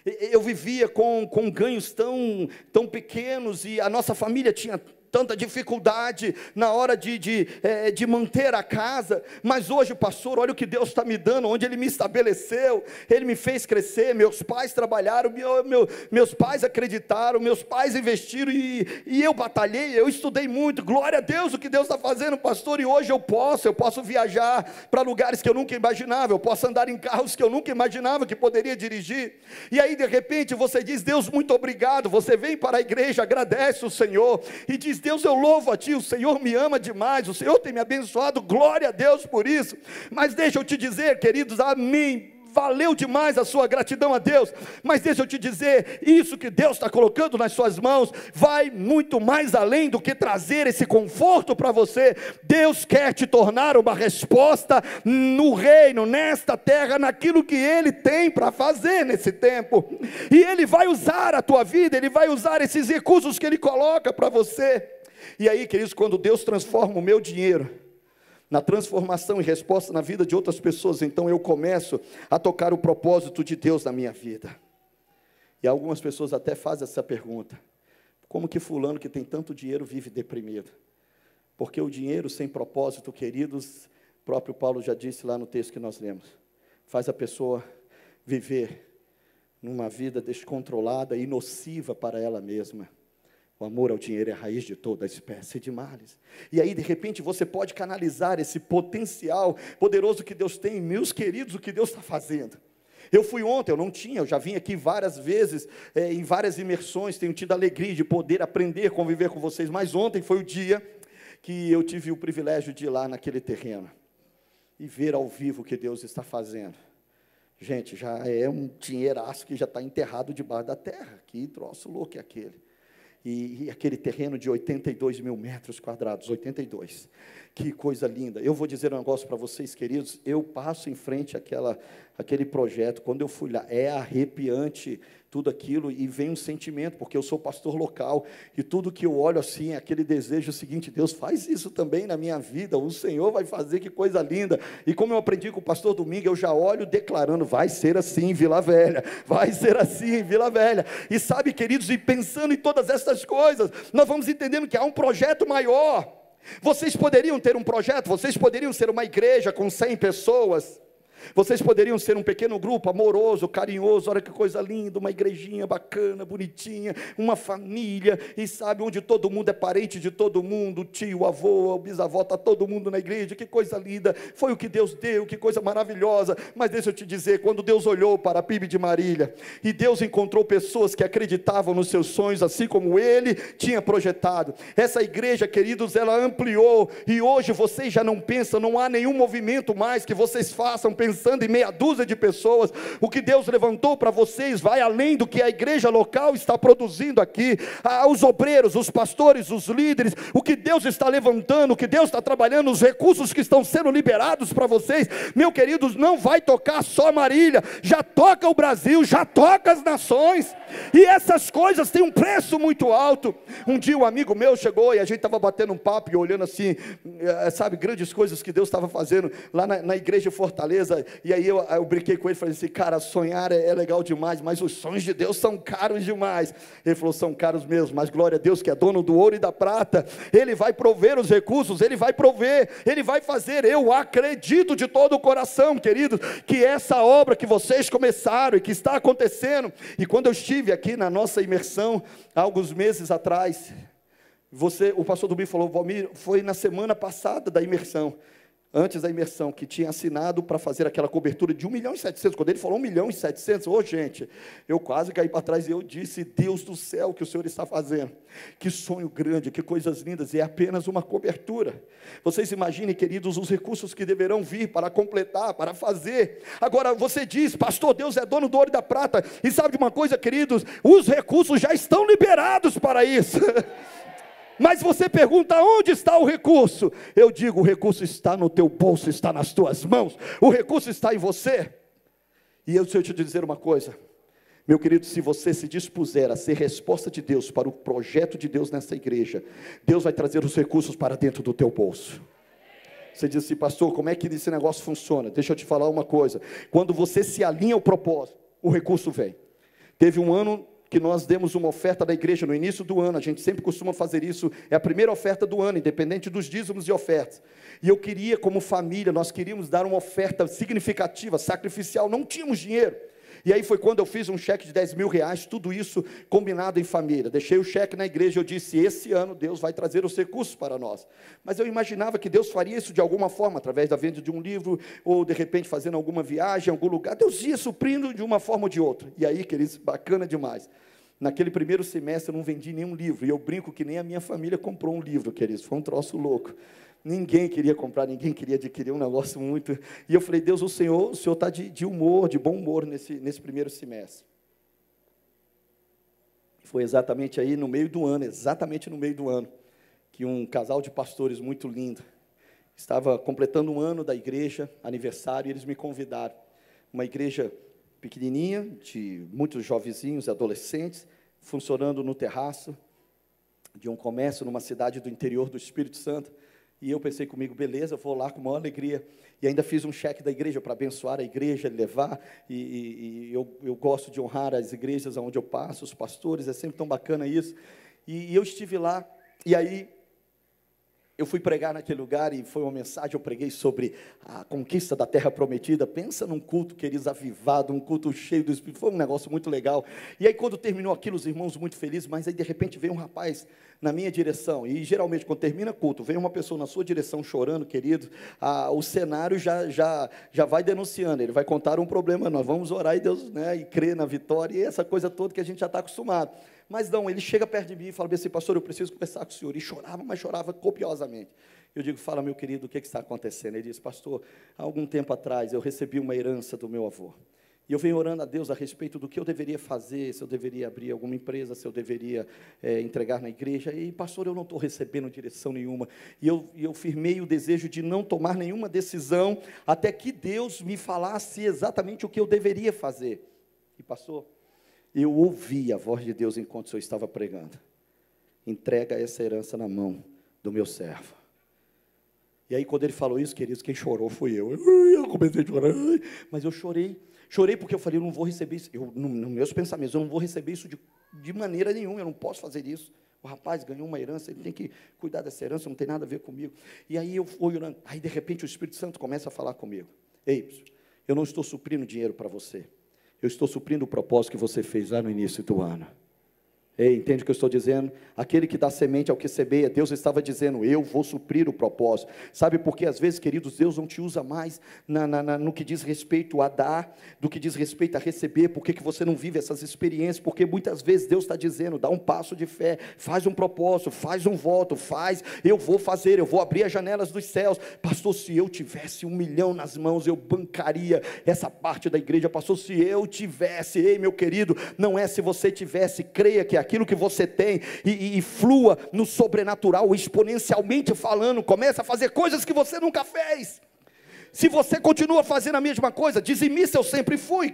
eu vivia com ganhos tão pequenos, e a nossa família tinha tanta dificuldade na hora de manter a casa, mas hoje, pastor, olha o que Deus está me dando, onde Ele me estabeleceu, Ele me fez crescer, meus pais trabalharam, meus pais acreditaram, meus pais investiram, e eu batalhei, eu estudei muito, glória a Deus, o que Deus está fazendo, pastor, e hoje eu posso viajar para lugares que eu nunca imaginava, eu posso andar em carros que eu nunca imaginava que poderia dirigir, e aí de repente você diz: Deus, muito obrigado. Você vem para a igreja, agradece o Senhor, e diz: Deus, eu louvo a Ti, o Senhor me ama demais, o Senhor tem me abençoado, glória a Deus por isso. Mas deixa eu te dizer, queridos, amém, valeu demais a sua gratidão a Deus, mas deixa eu te dizer, isso que Deus está colocando nas suas mãos, vai muito mais além do que trazer esse conforto para você. Deus quer te tornar uma resposta no reino, nesta terra, naquilo que Ele tem para fazer nesse tempo, e Ele vai usar a tua vida, Ele vai usar esses recursos que Ele coloca para você. E aí, queridos, quando Deus transforma o meu dinheiro na transformação e resposta na vida de outras pessoas, então eu começo a tocar o propósito de Deus na minha vida. E algumas pessoas até fazem essa pergunta: como que fulano que tem tanto dinheiro vive deprimido? Porque o dinheiro sem propósito, queridos, o próprio Paulo já disse lá no texto que nós lemos, faz a pessoa viver numa vida descontrolada e nociva para ela mesma. O amor ao dinheiro é a raiz de toda espécie de males. E aí, de repente, você pode canalizar esse potencial poderoso que Deus tem. Meus queridos, o que Deus está fazendo? Eu fui ontem, eu não tinha, eu já vim aqui várias vezes, em várias imersões, tenho tido a alegria de poder aprender, conviver com vocês, mas ontem foi o dia que eu tive o privilégio de ir lá naquele terreno e ver ao vivo o que Deus está fazendo. Gente, já é um dinheiraço que já está enterrado debaixo da terra. Que troço louco é aquele. E aquele terreno de 82 mil metros quadrados, 82, que coisa linda. Eu vou dizer um negócio para vocês, queridos, eu passo em frente àquele projeto, quando eu fui lá, é arrepiante tudo aquilo, e vem um sentimento, porque eu sou pastor local, e tudo que eu olho assim, é aquele desejo seguinte: Deus, faz isso também na minha vida, o Senhor vai fazer, que coisa linda. E como eu aprendi com o pastor Domingo, eu já olho declarando: vai ser assim em Vila Velha, vai ser assim em Vila Velha. E sabe, queridos, e pensando em todas essas coisas, nós vamos entendendo que há um projeto maior. Vocês poderiam ter um projeto, vocês poderiam ser uma igreja com 100 pessoas, vocês poderiam ser um pequeno grupo amoroso, carinhoso, olha que coisa linda, uma igrejinha bacana, bonitinha, uma família, e sabe, onde todo mundo é parente de todo mundo, o tio, o avô, o bisavó, está todo mundo na igreja, que coisa linda, foi o que Deus deu, que coisa maravilhosa. Mas deixa eu te dizer, quando Deus olhou para a PIB de Marília, e Deus encontrou pessoas que acreditavam nos seus sonhos, assim como Ele tinha projetado, essa igreja, queridos, ela ampliou, e hoje vocês já não pensam, não há nenhum movimento mais que vocês façam pensando em meia dúzia de pessoas. O que Deus levantou para vocês vai além do que a igreja local está produzindo aqui. Os obreiros, os pastores, os líderes, o que Deus está levantando, o que Deus está trabalhando, os recursos que estão sendo liberados para vocês, meu queridos, não vai tocar só Marília, já toca o Brasil, já toca as nações, e essas coisas têm um preço muito alto. Um dia um amigo meu chegou, e a gente estava batendo um papo e olhando assim, sabe, grandes coisas que Deus estava fazendo lá na igreja de Fortaleza. E aí eu brinquei com ele, falei assim: cara, sonhar é legal demais, mas os sonhos de Deus são caros demais. Ele falou: são caros mesmo, mas glória a Deus que é dono do ouro e da prata, Ele vai prover os recursos, Ele vai prover, Ele vai fazer. Eu acredito de todo o coração, queridos, que essa obra que vocês começaram e que está acontecendo, e quando eu estive aqui na nossa imersão, há alguns meses atrás, o pastor Domingo falou: Valmir, foi na semana passada da imersão, antes da imersão, que tinha assinado para fazer aquela cobertura de 1.700.000, quando ele falou 1.700.000, ô gente, eu quase caí para trás, e eu disse: Deus do céu, o que o Senhor está fazendo, que sonho grande, que coisas lindas, e é apenas uma cobertura. Vocês imaginem, queridos, os recursos que deverão vir para completar, para fazer. Agora você diz: pastor, Deus é dono do ouro e da prata, e sabe de uma coisa, queridos, os recursos já estão liberados para isso. Mas você pergunta: onde está o recurso? Eu digo: o recurso está no teu bolso, está nas tuas mãos, o recurso está em você. E eu te dizer uma coisa, meu querido, se você se dispuser a ser resposta de Deus para o projeto de Deus nessa igreja, Deus vai trazer os recursos para dentro do teu bolso. Você diz assim: pastor, como é que esse negócio funciona? Deixa eu te falar uma coisa: quando você se alinha ao propósito, o recurso vem. Teve um ano que nós demos uma oferta da igreja no início do ano, a gente sempre costuma fazer isso, é a primeira oferta do ano, independente dos dízimos e ofertas, e eu queria, como família, nós queríamos dar uma oferta significativa, sacrificial, não tínhamos dinheiro, e aí foi quando eu fiz um cheque de R$10.000, tudo isso combinado em família, deixei o cheque na igreja, eu disse: esse ano Deus vai trazer os recursos para nós. Mas eu imaginava que Deus faria isso de alguma forma, através da venda de um livro, ou de repente fazendo alguma viagem, em algum lugar, Deus ia suprindo de uma forma ou de outra. E aí, queridos, bacana demais, naquele primeiro semestre eu não vendi nenhum livro, e eu brinco que nem a minha família comprou um livro, queridos, foi um troço louco. Ninguém queria comprar, ninguém queria adquirir, um negócio muito... E eu falei: Deus, o Senhor está de humor, de bom humor nesse primeiro semestre. Foi exatamente aí no meio do ano, que um casal de pastores muito lindo, estava completando um ano da igreja, aniversário, e eles me convidaram. Uma igreja pequenininha, de muitos jovenzinhos e adolescentes, funcionando no terraço de um comércio numa cidade do interior do Espírito Santo. E eu pensei comigo: beleza, vou lá com maior alegria. E ainda fiz um cheque da igreja para abençoar a igreja, levar. E eu gosto de honrar as igrejas onde eu passo, os pastores, é sempre tão bacana isso. E eu estive lá, e aí eu fui pregar naquele lugar, e foi uma mensagem, eu preguei sobre a conquista da terra prometida. Pensa num culto, queridos, avivado, um culto cheio do Espírito, foi um negócio muito legal. E aí quando terminou aquilo, os irmãos muito felizes, mas aí de repente veio um rapaz na minha direção, e geralmente quando termina culto, vem uma pessoa na sua direção chorando, querido, o cenário já vai denunciando, ele vai contar um problema, nós vamos orar, e Deus, né, e crer na vitória, e essa coisa toda que a gente já está acostumado. Mas não, ele chega perto de mim e fala assim: pastor, eu preciso conversar com o senhor. E chorava, mas chorava copiosamente. Eu digo: fala, meu querido, o que está acontecendo? Ele diz: pastor, há algum tempo atrás eu recebi uma herança do meu avô, e eu venho orando a Deus a respeito do que eu deveria fazer, se eu deveria abrir alguma empresa, se eu deveria entregar na igreja. E pastor, eu não estou recebendo direção nenhuma, e eu firmei o desejo de não tomar nenhuma decisão, até que Deus me falasse exatamente o que eu deveria fazer. E pastor, eu ouvi a voz de Deus enquanto o senhor estava pregando. Entrega essa herança na mão do meu servo. E aí quando ele falou isso, queridos, quem chorou foi eu. Eu comecei a chorar, mas eu chorei porque eu falei, eu não vou receber isso, nos meus pensamentos, eu não vou receber isso de maneira nenhuma, eu não posso fazer isso. O rapaz ganhou uma herança, ele tem que cuidar dessa herança, não tem nada a ver comigo. E aí eu fui orando, aí de repente o Espírito Santo começa a falar comigo. Ei, eu não estou suprindo dinheiro para você, eu estou suprindo o propósito que você fez lá no início do ano. Ei, entende o que eu estou dizendo? Aquele que dá semente ao que semeia, Deus estava dizendo, eu vou suprir o propósito. Sabe por que às vezes, queridos, Deus não te usa mais no que diz respeito a dar, do que diz respeito a receber? Por que você não vive essas experiências? Porque muitas vezes Deus está dizendo, dá um passo de fé, faz um propósito, faz um voto, eu vou fazer, eu vou abrir as janelas dos céus. Pastor, se eu tivesse 1 milhão nas mãos, eu bancaria essa parte da igreja. Pastor, se eu tivesse, ei meu querido, não é se você tivesse, creia que aquilo que você tem e flua no sobrenatural, exponencialmente falando, começa a fazer coisas que você nunca fez. Se você continua fazendo a mesma coisa, dizimista eu sempre fui,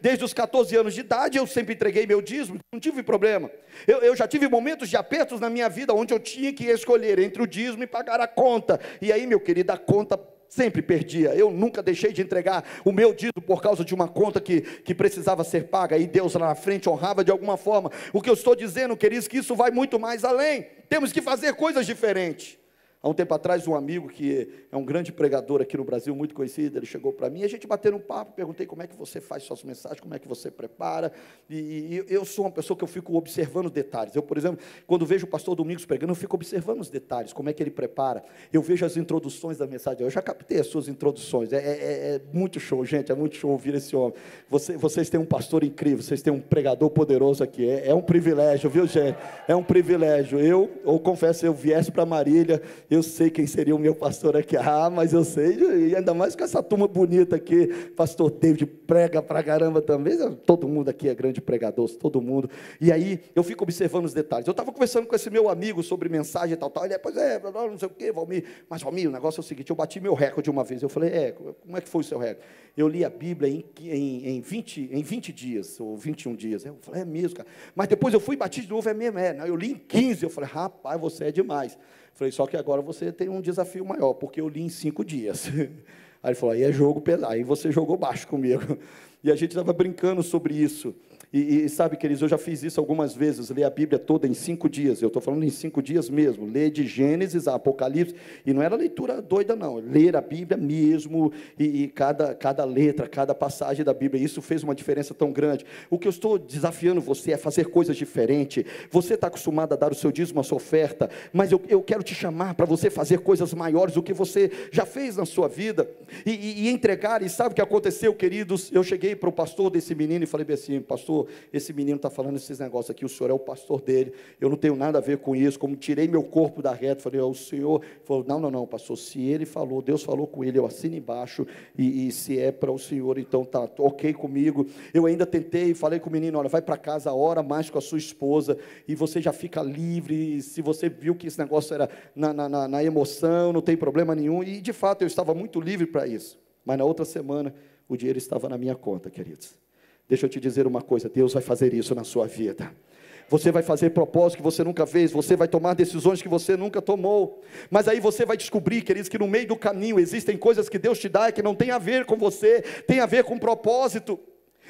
desde os 14 anos de idade, eu sempre entreguei meu dízimo, não tive problema. Eu já tive momentos de apertos na minha vida, onde eu tinha que escolher entre o dízimo e pagar a conta, e aí meu querido, a conta sempre perdia. Eu nunca deixei de entregar o meu dízimo por causa de uma conta que precisava ser paga, e Deus lá na frente honrava de alguma forma. O que eu estou dizendo, queridos, que isso vai muito mais além, temos que fazer coisas diferentes. Há um tempo atrás, um amigo que é um grande pregador aqui no Brasil, muito conhecido, ele chegou para mim, a gente bateu um papo, perguntei como é que você faz suas mensagens, como é que você prepara, e eu sou uma pessoa que eu fico observando detalhes. Eu, por exemplo, quando vejo o pastor Domingos pregando, eu fico observando os detalhes, como é que ele prepara, eu vejo as introduções da mensagem, eu já captei as suas introduções, é muito show, gente, é muito show ouvir esse homem. Vocês têm um pastor incrível, vocês têm um pregador poderoso aqui, é um privilégio, viu gente, é um privilégio. Eu confesso, eu viesse para Marília, eu sei quem seria o meu pastor aqui, mas eu sei, e ainda mais com essa turma bonita aqui, pastor David prega pra caramba também, todo mundo aqui é grande pregador, todo mundo, e aí eu fico observando os detalhes. Eu estava conversando com esse meu amigo sobre mensagem e tal, ele, pois é, não sei o que, Valmir, mas Valmir, o negócio é o seguinte, eu bati meu recorde uma vez, eu falei, como é que foi o seu recorde? Eu li a Bíblia em 20 dias, ou 21 dias, eu falei, é mesmo, cara, mas depois eu fui e bati de novo, é mesmo, eu li em 15, eu falei, rapaz, você é demais. Falei, só que agora você tem um desafio maior, porque eu li em 5 dias. Aí ele falou, aí é jogo pesado, aí você jogou baixo comigo. E a gente estava brincando sobre isso. E sabe, queridos, eu já fiz isso algumas vezes, ler a Bíblia toda em 5 dias, eu estou falando em 5 dias mesmo, ler de Gênesis a Apocalipse, e não era leitura doida não, ler a Bíblia mesmo, e cada letra, cada passagem da Bíblia, isso fez uma diferença tão grande. O que eu estou desafiando você é fazer coisas diferentes. Você está acostumado a dar o seu dízimo, a sua oferta, mas eu quero te chamar para você fazer coisas maiores do que você já fez na sua vida, e entregar. E sabe o que aconteceu, queridos? Eu cheguei para o pastor desse menino e falei assim, pastor, esse menino está falando esses negócios aqui, o senhor é o pastor dele, eu não tenho nada a ver com isso, como tirei meu corpo da reta, falei, o senhor, falou, não, pastor, se ele falou, Deus falou com ele, eu assino embaixo, e se é para o senhor, então está ok comigo. Eu ainda tentei, falei com o menino, olha, vai para casa, ora mais com a sua esposa, e você já fica livre, se você viu que esse negócio era na emoção, não tem problema nenhum, e de fato eu estava muito livre para isso, mas na outra semana, o dinheiro estava na minha conta, queridos. Deixa eu te dizer uma coisa, Deus vai fazer isso na sua vida. Você vai fazer propósitos que você nunca fez, você vai tomar decisões que você nunca tomou, mas aí você vai descobrir, queridos, que no meio do caminho existem coisas que Deus te dá que não tem a ver com você, tem a ver com propósito.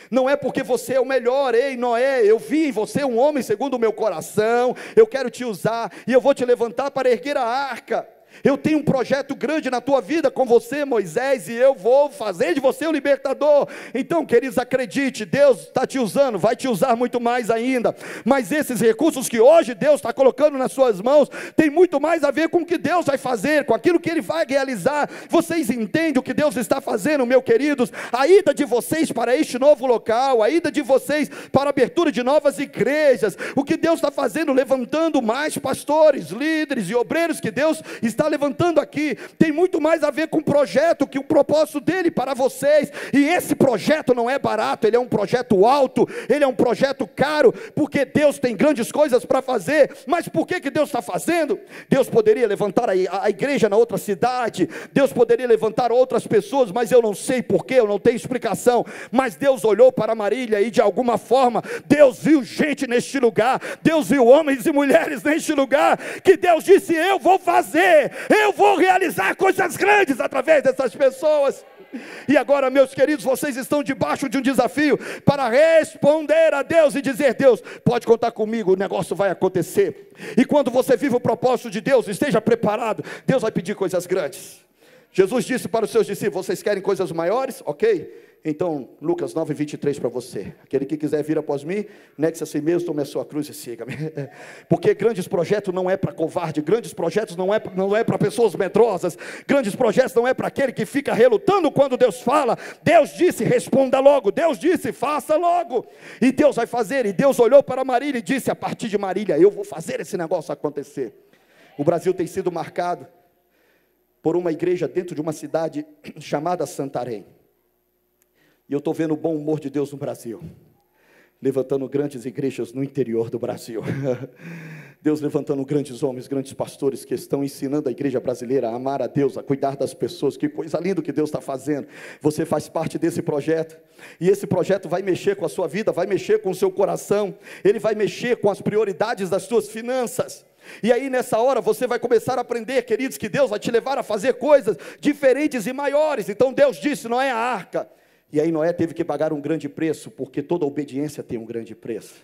Não é porque você é o melhor, ei Noé, eu vi em você um homem segundo o meu coração, eu quero te usar, e eu vou te levantar para erguer a arca. Eu tenho um projeto grande na tua vida com você, Moisés, e eu vou fazer de você o libertador. Então, queridos, acredite, Deus está te usando, vai te usar muito mais ainda, mas esses recursos que hoje Deus está colocando nas suas mãos, tem muito mais a ver com o que Deus vai fazer, com aquilo que Ele vai realizar. Vocês entendem o que Deus está fazendo, meus queridos? A ida de vocês para este novo local, a ida de vocês para a abertura de novas igrejas, o que Deus está fazendo, levantando mais pastores, líderes e obreiros que Deus está está levantando aqui, tem muito mais a ver com o projeto, que o propósito dele para vocês. E esse projeto não é barato, ele é um projeto alto, ele é um projeto caro, porque Deus tem grandes coisas para fazer. Mas por que Deus está fazendo? Deus poderia levantar a igreja na outra cidade, Deus poderia levantar outras pessoas, mas eu não sei porquê, eu não tenho explicação. Mas Deus olhou para Marília e de alguma forma, Deus viu gente neste lugar, Deus viu homens e mulheres neste lugar, que Deus disse: eu vou fazer, eu vou realizar coisas grandes através dessas pessoas. E agora, meus queridos, vocês estão debaixo de um desafio para responder a Deus e dizer: Deus, pode contar comigo, o negócio vai acontecer. E quando você vive o propósito de Deus, esteja preparado, Deus vai pedir coisas grandes. Jesus disse para os seus discípulos: vocês querem coisas maiores? Ok? Então, Lucas 9:23 para você: aquele que quiser vir após mim, negue-se a si mesmo, tome a sua cruz e siga-me. Porque grandes projetos não é para covarde, grandes projetos não é para pessoas medrosas, grandes projetos não é para aquele que fica relutando quando Deus fala. Deus disse: responda logo, Deus disse: faça logo, e Deus vai fazer. E Deus olhou para Marília e disse: a partir de Marília, eu vou fazer esse negócio acontecer. O Brasil tem sido marcado por uma igreja dentro de uma cidade chamada Santarém. E eu estou vendo o bom humor de Deus no Brasil, levantando grandes igrejas no interior do Brasil. Deus levantando grandes homens, grandes pastores que estão ensinando a igreja brasileira a amar a Deus, a cuidar das pessoas. Que coisa linda que Deus está fazendo. Você faz parte desse projeto, e esse projeto vai mexer com a sua vida, vai mexer com o seu coração, ele vai mexer com as prioridades das suas finanças. E aí nessa hora você vai começar a aprender, queridos, que Deus vai te levar a fazer coisas diferentes e maiores. Então Deus disse: Noé, a arca. E aí Noé teve que pagar um grande preço, porque toda obediência tem um grande preço.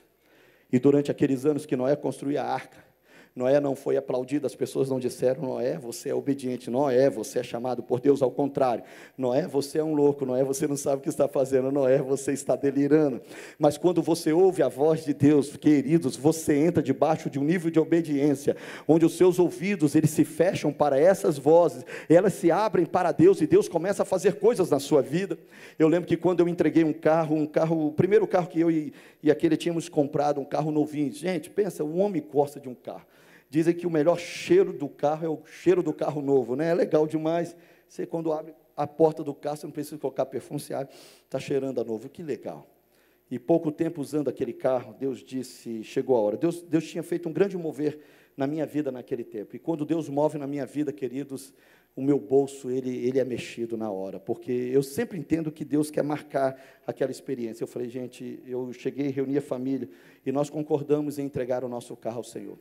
E durante aqueles anos que Noé construía a arca, Noé não foi aplaudido, as pessoas não disseram: Noé, você é obediente, Noé, você é chamado por Deus. Ao contrário: Noé, você é um louco, Noé, você não sabe o que está fazendo, Noé, você está delirando. Mas quando você ouve a voz de Deus, queridos, você entra debaixo de um nível de obediência, onde os seus ouvidos, eles se fecham para essas vozes, elas se abrem para Deus, e Deus começa a fazer coisas na sua vida. Eu lembro que quando eu entreguei um carro, o primeiro carro que eu e aquele tínhamos comprado, um carro novinho. Gente, pensa, um homem gosta de um carro. Dizem que o melhor cheiro do carro é o cheiro do carro novo, né? É legal demais. Você, quando abre a porta do carro, você não precisa colocar perfume, você abre, está cheirando a novo. Que legal. E pouco tempo usando aquele carro, Deus disse: chegou a hora. Deus tinha feito um grande mover na minha vida naquele tempo. E quando Deus move na minha vida, queridos, o meu bolso, ele é mexido na hora. Porque eu sempre entendo que Deus quer marcar aquela experiência. Eu falei: gente, eu cheguei, reuni a família, e nós concordamos em entregar o nosso carro ao Senhor.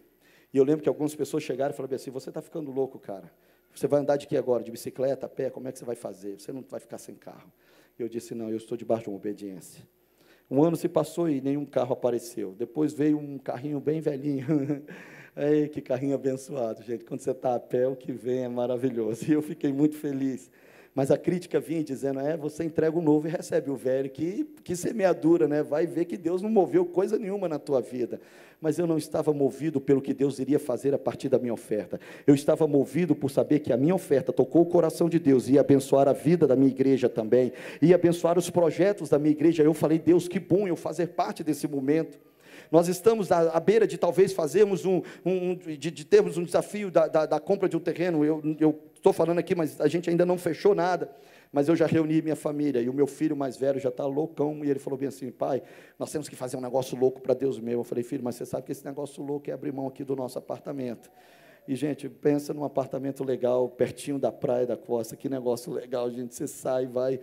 E eu lembro que algumas pessoas chegaram e falaram assim: você está ficando louco, cara. Você vai andar de quê agora? De bicicleta, a pé? Como é que você vai fazer? Você não vai ficar sem carro. Eu disse: não, eu estou debaixo de uma obediência. Um ano se passou e nenhum carro apareceu. Depois veio um carrinho bem velhinho. Ei, que carrinho abençoado, gente. Quando você está a pé, o que vem é maravilhoso. E eu fiquei muito feliz. Mas a crítica vinha dizendo: você entrega o novo e recebe o velho. Que semeadura, né? Vai ver que Deus não moveu coisa nenhuma na tua vida. Mas eu não estava movido pelo que Deus iria fazer a partir da minha oferta. Eu estava movido por saber que a minha oferta tocou o coração de Deus, ia abençoar a vida da minha igreja também, ia abençoar os projetos da minha igreja. Eu falei: Deus, que bom eu fazer parte desse momento. Nós estamos à beira de talvez fazermos de termos um desafio da compra de um terreno. Eu estou falando aqui, mas a gente ainda não fechou nada. Mas eu já reuni minha família, e o meu filho mais velho já está loucão, e ele falou bem assim: pai, nós temos que fazer um negócio louco para Deus mesmo. Eu falei: filho, mas você sabe que esse negócio louco é abrir mão aqui do nosso apartamento. E, gente, pensa num apartamento legal, pertinho da praia, da costa. Que negócio legal, gente. Você sai, vai,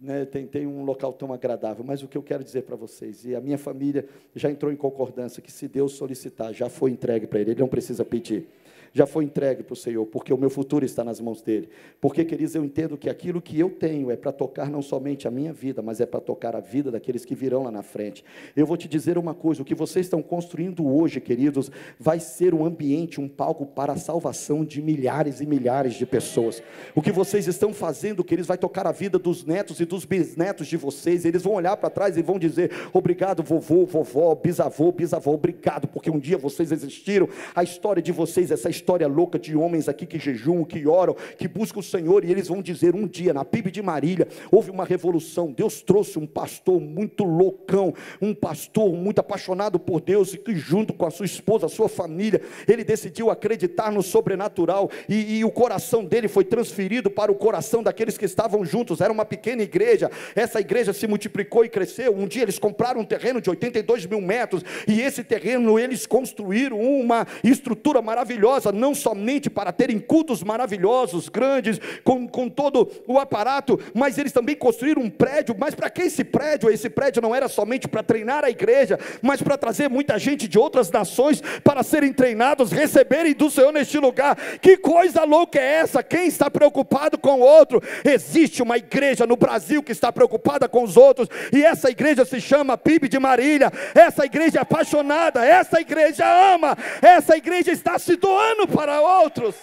né, tem um local tão agradável. Mas o que eu quero dizer para vocês, e a minha família já entrou em concordância, que se Deus solicitar, já foi entregue para ele não precisa pedir. Já foi entregue para o Senhor, porque o meu futuro está nas mãos dele. Porque, queridos, eu entendo que aquilo que eu tenho é para tocar não somente a minha vida, mas é para tocar a vida daqueles que virão lá na frente. Eu vou te dizer uma coisa: o que vocês estão construindo hoje, queridos, vai ser um ambiente, um palco para a salvação de milhares e milhares de pessoas. O que vocês estão fazendo, queridos, vai tocar a vida dos netos e dos bisnetos de vocês. Eles vão olhar para trás e vão dizer: obrigado, vovô, vovó, bisavô, bisavó, obrigado, porque um dia vocês existiram. A história de vocês, essa história louca de homens aqui que jejuam, que oram, que buscam o Senhor, e eles vão dizer um dia, na PIB de Marília, houve uma revolução, Deus trouxe um pastor muito loucão, um pastor muito apaixonado por Deus, e que junto com a sua esposa, a sua família, ele decidiu acreditar no sobrenatural, e o coração dele foi transferido para o coração daqueles que estavam juntos. Era uma pequena igreja, essa igreja se multiplicou e cresceu. Um dia eles compraram um terreno de 82 mil metros, e esse terreno eles construíram uma estrutura maravilhosa, não somente para terem cultos maravilhosos, grandes, com todo o aparato, mas eles também construíram um prédio. Mas para que esse prédio? Esse prédio não era somente para treinar a igreja, mas para trazer muita gente de outras nações, para serem treinados, receberem do Senhor neste lugar. Que coisa louca é essa? Quem está preocupado com o outro? Existe uma igreja no Brasil que está preocupada com os outros, e essa igreja se chama PIB de Marília. Essa igreja é apaixonada, essa igreja ama, essa igreja está se doando para outros.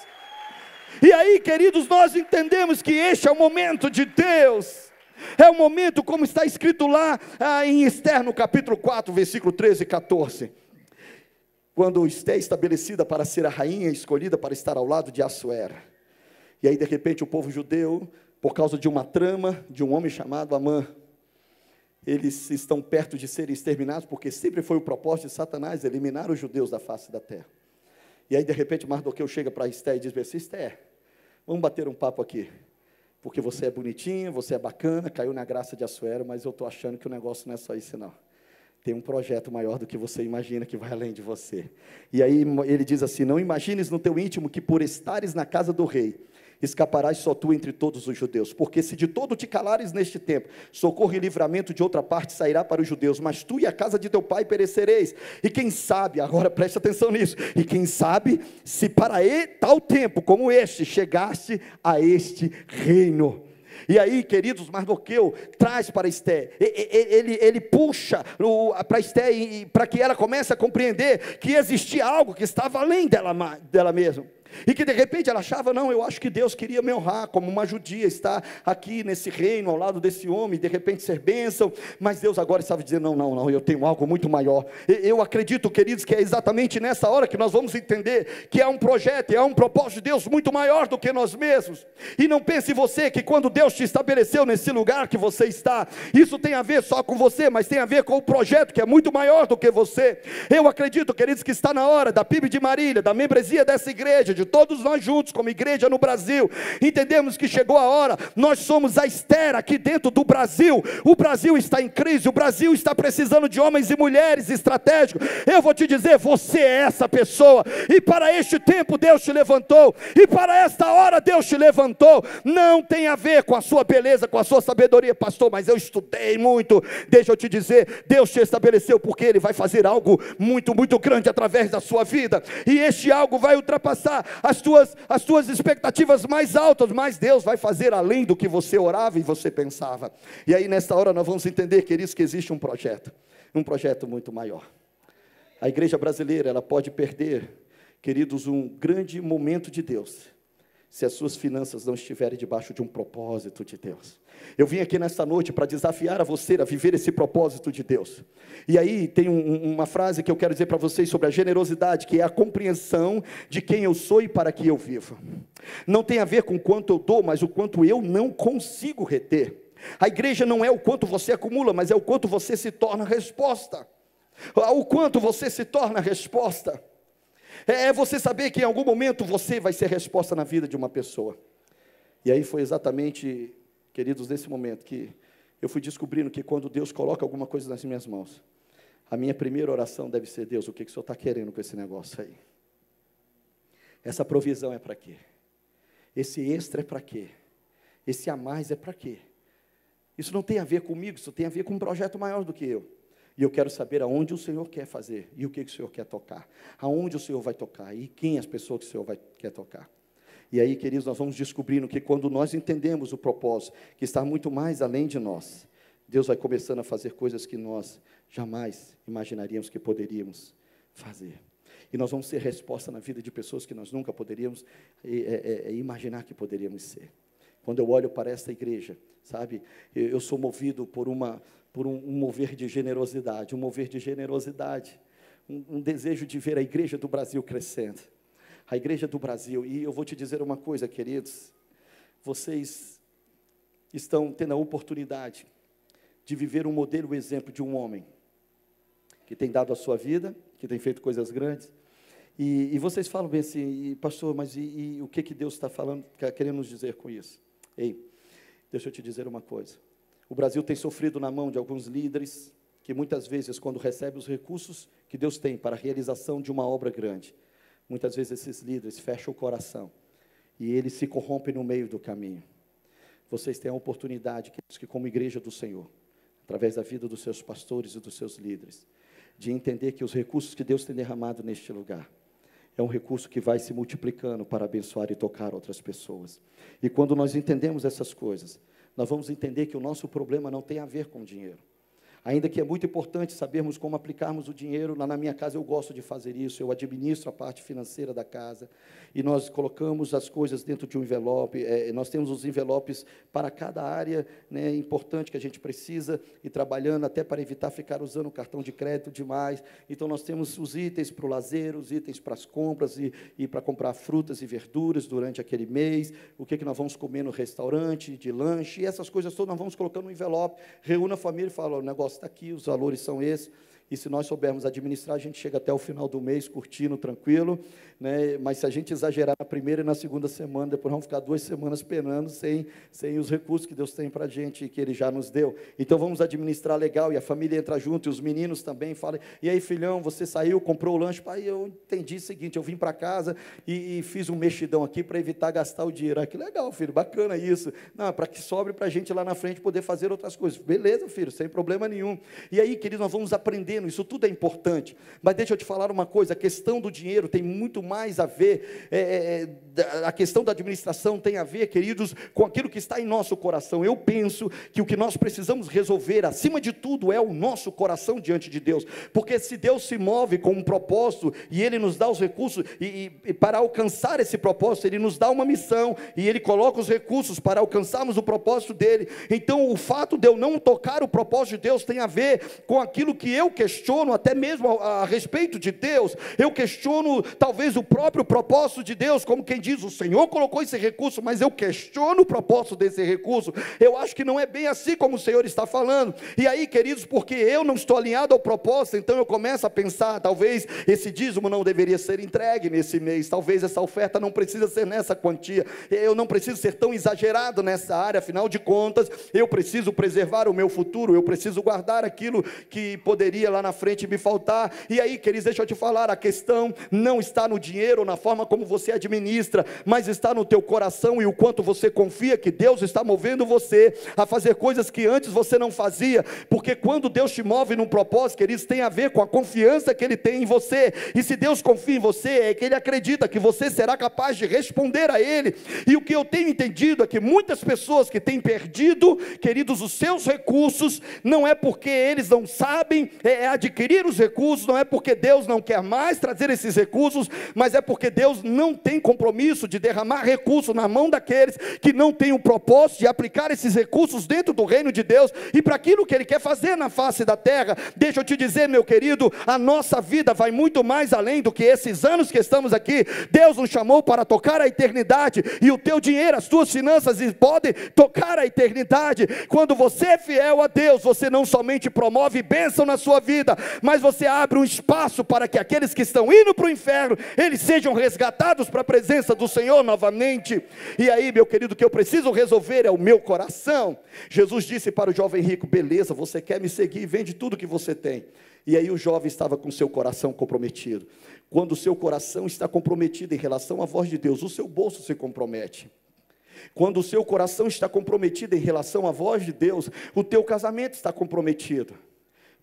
E aí, queridos, nós entendemos que este é o momento de Deus. É o momento, como está escrito lá em Esther, no capítulo 4, versículo 13 e 14. Quando Esther é estabelecida para ser a rainha, escolhida para estar ao lado de Assuero. E aí, de repente, o povo judeu, por causa de uma trama de um homem chamado Amã, eles estão perto de serem exterminados, porque sempre foi o propósito de Satanás eliminar os judeus da face da terra. E aí, de repente, Mardoqueu chega para Esther e diz assim: Esther, vamos bater um papo aqui, porque você é bonitinha, você é bacana, caiu na graça de Assuero, mas eu estou achando que o negócio não é só isso não. Tem um projeto maior do que você imagina, que vai além de você. E aí ele diz assim: não imagines no teu íntimo que por estares na casa do rei, escaparás só tu entre todos os judeus, porque se de todo te calares neste tempo, socorro e livramento de outra parte sairá para os judeus, mas tu e a casa de teu pai perecereis. E quem sabe, agora preste atenção nisso, e quem sabe se para tal tempo como este chegaste a este reino. E aí, queridos, Mardoqueu traz para Esther, ele puxa para Esther, para que ela comece a compreender que existia algo que estava além dela mesma. E que de repente ela achava: não, eu acho que Deus queria me honrar como uma judia, estar aqui nesse reino ao lado desse homem, de repente ser bênção. Mas Deus agora estava dizendo: não, eu tenho algo muito maior. Eu acredito, queridos, que é exatamente nessa hora que nós vamos entender que há um projeto e há um propósito de Deus muito maior do que nós mesmos. E não pense você que quando Deus te estabeleceu nesse lugar que você está, isso tem a ver só com você, mas tem a ver com o projeto que é muito maior do que você. Eu acredito, queridos, que está na hora da PIB de Marília, da membresia dessa igreja, de todos nós juntos como igreja no Brasil, entendemos que chegou a hora. Nós somos a Esther aqui dentro do Brasil. O Brasil está em crise, o Brasil está precisando de homens e mulheres estratégicos. Eu vou te dizer, você é essa pessoa, e para este tempo Deus te levantou, e para esta hora Deus te levantou. Não tem a ver com a sua beleza, com a sua sabedoria. Pastor, mas eu estudei muito. Deixa eu te dizer, Deus te estabeleceu porque Ele vai fazer algo muito, muito grande através da sua vida, e este algo vai ultrapassar as tuas expectativas mais altas, mas Deus vai fazer além do que você orava e você pensava. E aí nesta hora nós vamos entender, queridos, que existe um projeto muito maior. A igreja brasileira, ela pode perder, queridos, um grande momento de Deus, se as suas finanças não estiverem debaixo de um propósito de Deus. Eu vim aqui nesta noite para desafiar a você a viver esse propósito de Deus. E aí tem uma frase que eu quero dizer para vocês sobre a generosidade, que é a compreensão de quem eu sou e para que eu vivo. Não tem a ver com quanto eu dou, mas o quanto eu não consigo reter. A igreja não é o quanto você acumula, mas é o quanto você se torna resposta. O quanto você se torna resposta. É você saber que em algum momento você vai ser resposta na vida de uma pessoa. E aí foi exatamente, queridos, nesse momento que eu fui descobrindo que quando Deus coloca alguma coisa nas minhas mãos, a minha primeira oração deve ser: Deus, o que o Senhor está querendo com esse negócio aí? Essa provisão é para quê? Esse extra é para quê? Esse a mais é para quê? Isso não tem a ver comigo, isso tem a ver com um projeto maior do que eu. E eu quero saber aonde o Senhor quer fazer, e o que o Senhor quer tocar, aonde o Senhor vai tocar, e quem as pessoas que o Senhor quer tocar. E aí, queridos, nós vamos descobrindo que quando nós entendemos o propósito, que está muito mais além de nós, Deus vai começando a fazer coisas que nós jamais imaginaríamos que poderíamos fazer. E nós vamos ser resposta na vida de pessoas que nós nunca poderíamos imaginar que poderíamos ser. Quando eu olho para esta igreja, sabe, eu sou movido por um mover de generosidade, um desejo de ver a igreja do Brasil crescendo. a igreja do Brasil. E eu vou te dizer uma coisa, queridos, vocês estão tendo a oportunidade de viver um modelo, exemplo de um homem que tem dado a sua vida, que tem feito coisas grandes. E vocês falam bem assim, pastor, mas o que Deus está falando, querendo nos dizer com isso? Ei, deixa eu te dizer uma coisa. O Brasil tem sofrido na mão de alguns líderes, que muitas vezes, quando recebem os recursos que Deus tem para a realização de uma obra grande, muitas vezes esses líderes fecham o coração, e eles se corrompem no meio do caminho. Vocês têm a oportunidade, que como igreja do Senhor, através da vida dos seus pastores e dos seus líderes, de entender que os recursos que Deus tem derramado neste lugar, é um recurso que vai se multiplicando para abençoar e tocar outras pessoas. E quando nós entendemos essas coisas, nós vamos entender que o nosso problema não tem a ver com dinheiro. Ainda que é muito importante sabermos como aplicarmos o dinheiro, lá na minha casa eu gosto de fazer isso, eu administro a parte financeira da casa, e nós colocamos as coisas dentro de um envelope, nós temos os envelopes para cada área, né, importante que a gente precisa, e trabalhando até para evitar ficar usando o cartão de crédito demais. Então nós temos os itens para o lazer, os itens para as compras, e para comprar frutas e verduras durante aquele mês, o que nós vamos comer no restaurante, de lanche, e essas coisas todas nós vamos colocando no envelope, reúne a família e fala, o negócio está aqui, os valores são esses, e se nós soubermos administrar, a gente chega até o final do mês, curtindo, tranquilo, né? Mas se a gente exagerar na primeira e na segunda semana, depois vamos ficar 2 semanas penando, sem os recursos que Deus tem para a gente, e que Ele já nos deu. Então vamos administrar legal, e a família entra junto, e os meninos também falam, e aí filhão, você saiu, comprou o lanche? Pai, eu entendi o seguinte, eu vim para casa, e fiz um mexidão aqui, para evitar gastar o dinheiro. Ah, que legal, filho, bacana isso. Não, para que sobre para a gente lá na frente poder fazer outras coisas. Beleza, filho, sem problema nenhum. E aí, queridos, nós vamos aprender. Isso tudo é importante, mas deixa eu te falar uma coisa, a questão do dinheiro tem muito mais a ver, a questão da administração tem a ver, queridos, com aquilo que está em nosso coração. Eu penso que o que nós precisamos resolver, acima de tudo, é o nosso coração diante de Deus, porque se Deus se move com um propósito, e Ele nos dá os recursos, e para alcançar esse propósito, Ele nos dá uma missão, e Ele coloca os recursos para alcançarmos o propósito dEle. Então o fato de eu não tocar o propósito de Deus tem a ver com aquilo que eu questiono, até mesmo a respeito de Deus. Eu questiono talvez o próprio propósito de Deus, como quem diz, o Senhor colocou esse recurso, mas eu questiono o propósito desse recurso. Eu acho que não é bem assim como o Senhor está falando. E aí, queridos, porque eu não estou alinhado ao propósito, então eu começo a pensar, talvez esse dízimo não deveria ser entregue nesse mês, talvez essa oferta não precisa ser nessa quantia, eu não preciso ser tão exagerado nessa área, afinal de contas, eu preciso preservar o meu futuro, eu preciso guardar aquilo que poderia lá na frente me faltar. E aí, queridos, deixa eu te falar, a questão não está no dinheiro, na forma como você administra, mas está no teu coração, e o quanto você confia que Deus está movendo você a fazer coisas que antes você não fazia, porque quando Deus te move num propósito, queridos, tem a ver com a confiança que Ele tem em você, e se Deus confia em você, é que Ele acredita que você será capaz de responder a Ele. E o que eu tenho entendido é que muitas pessoas que têm perdido, queridos, os seus recursos, não é porque eles não sabem adquirir os recursos, não é porque Deus não quer mais trazer esses recursos, mas é porque Deus não tem compromisso de derramar recursos na mão daqueles que não têm o propósito de aplicar esses recursos dentro do reino de Deus, e para aquilo que Ele quer fazer na face da terra. Deixa eu te dizer, meu querido, a nossa vida vai muito mais além do que esses anos que estamos aqui. Deus nos chamou para tocar a eternidade, e o teu dinheiro, as tuas finanças podem tocar a eternidade. Quando você é fiel a Deus, você não somente promove bênção na sua vida, mas você abre um espaço para que aqueles que estão indo para o inferno, eles sejam resgatados para a presença do Senhor novamente. E aí, meu querido, o que eu preciso resolver é o meu coração. Jesus disse para o jovem rico, beleza, você quer me seguir, vende tudo que você tem. E aí o jovem estava com seu coração comprometido. Quando o seu coração está comprometido em relação à voz de Deus, o seu bolso se compromete. Quando o seu coração está comprometido em relação à voz de Deus, o teu casamento está comprometido.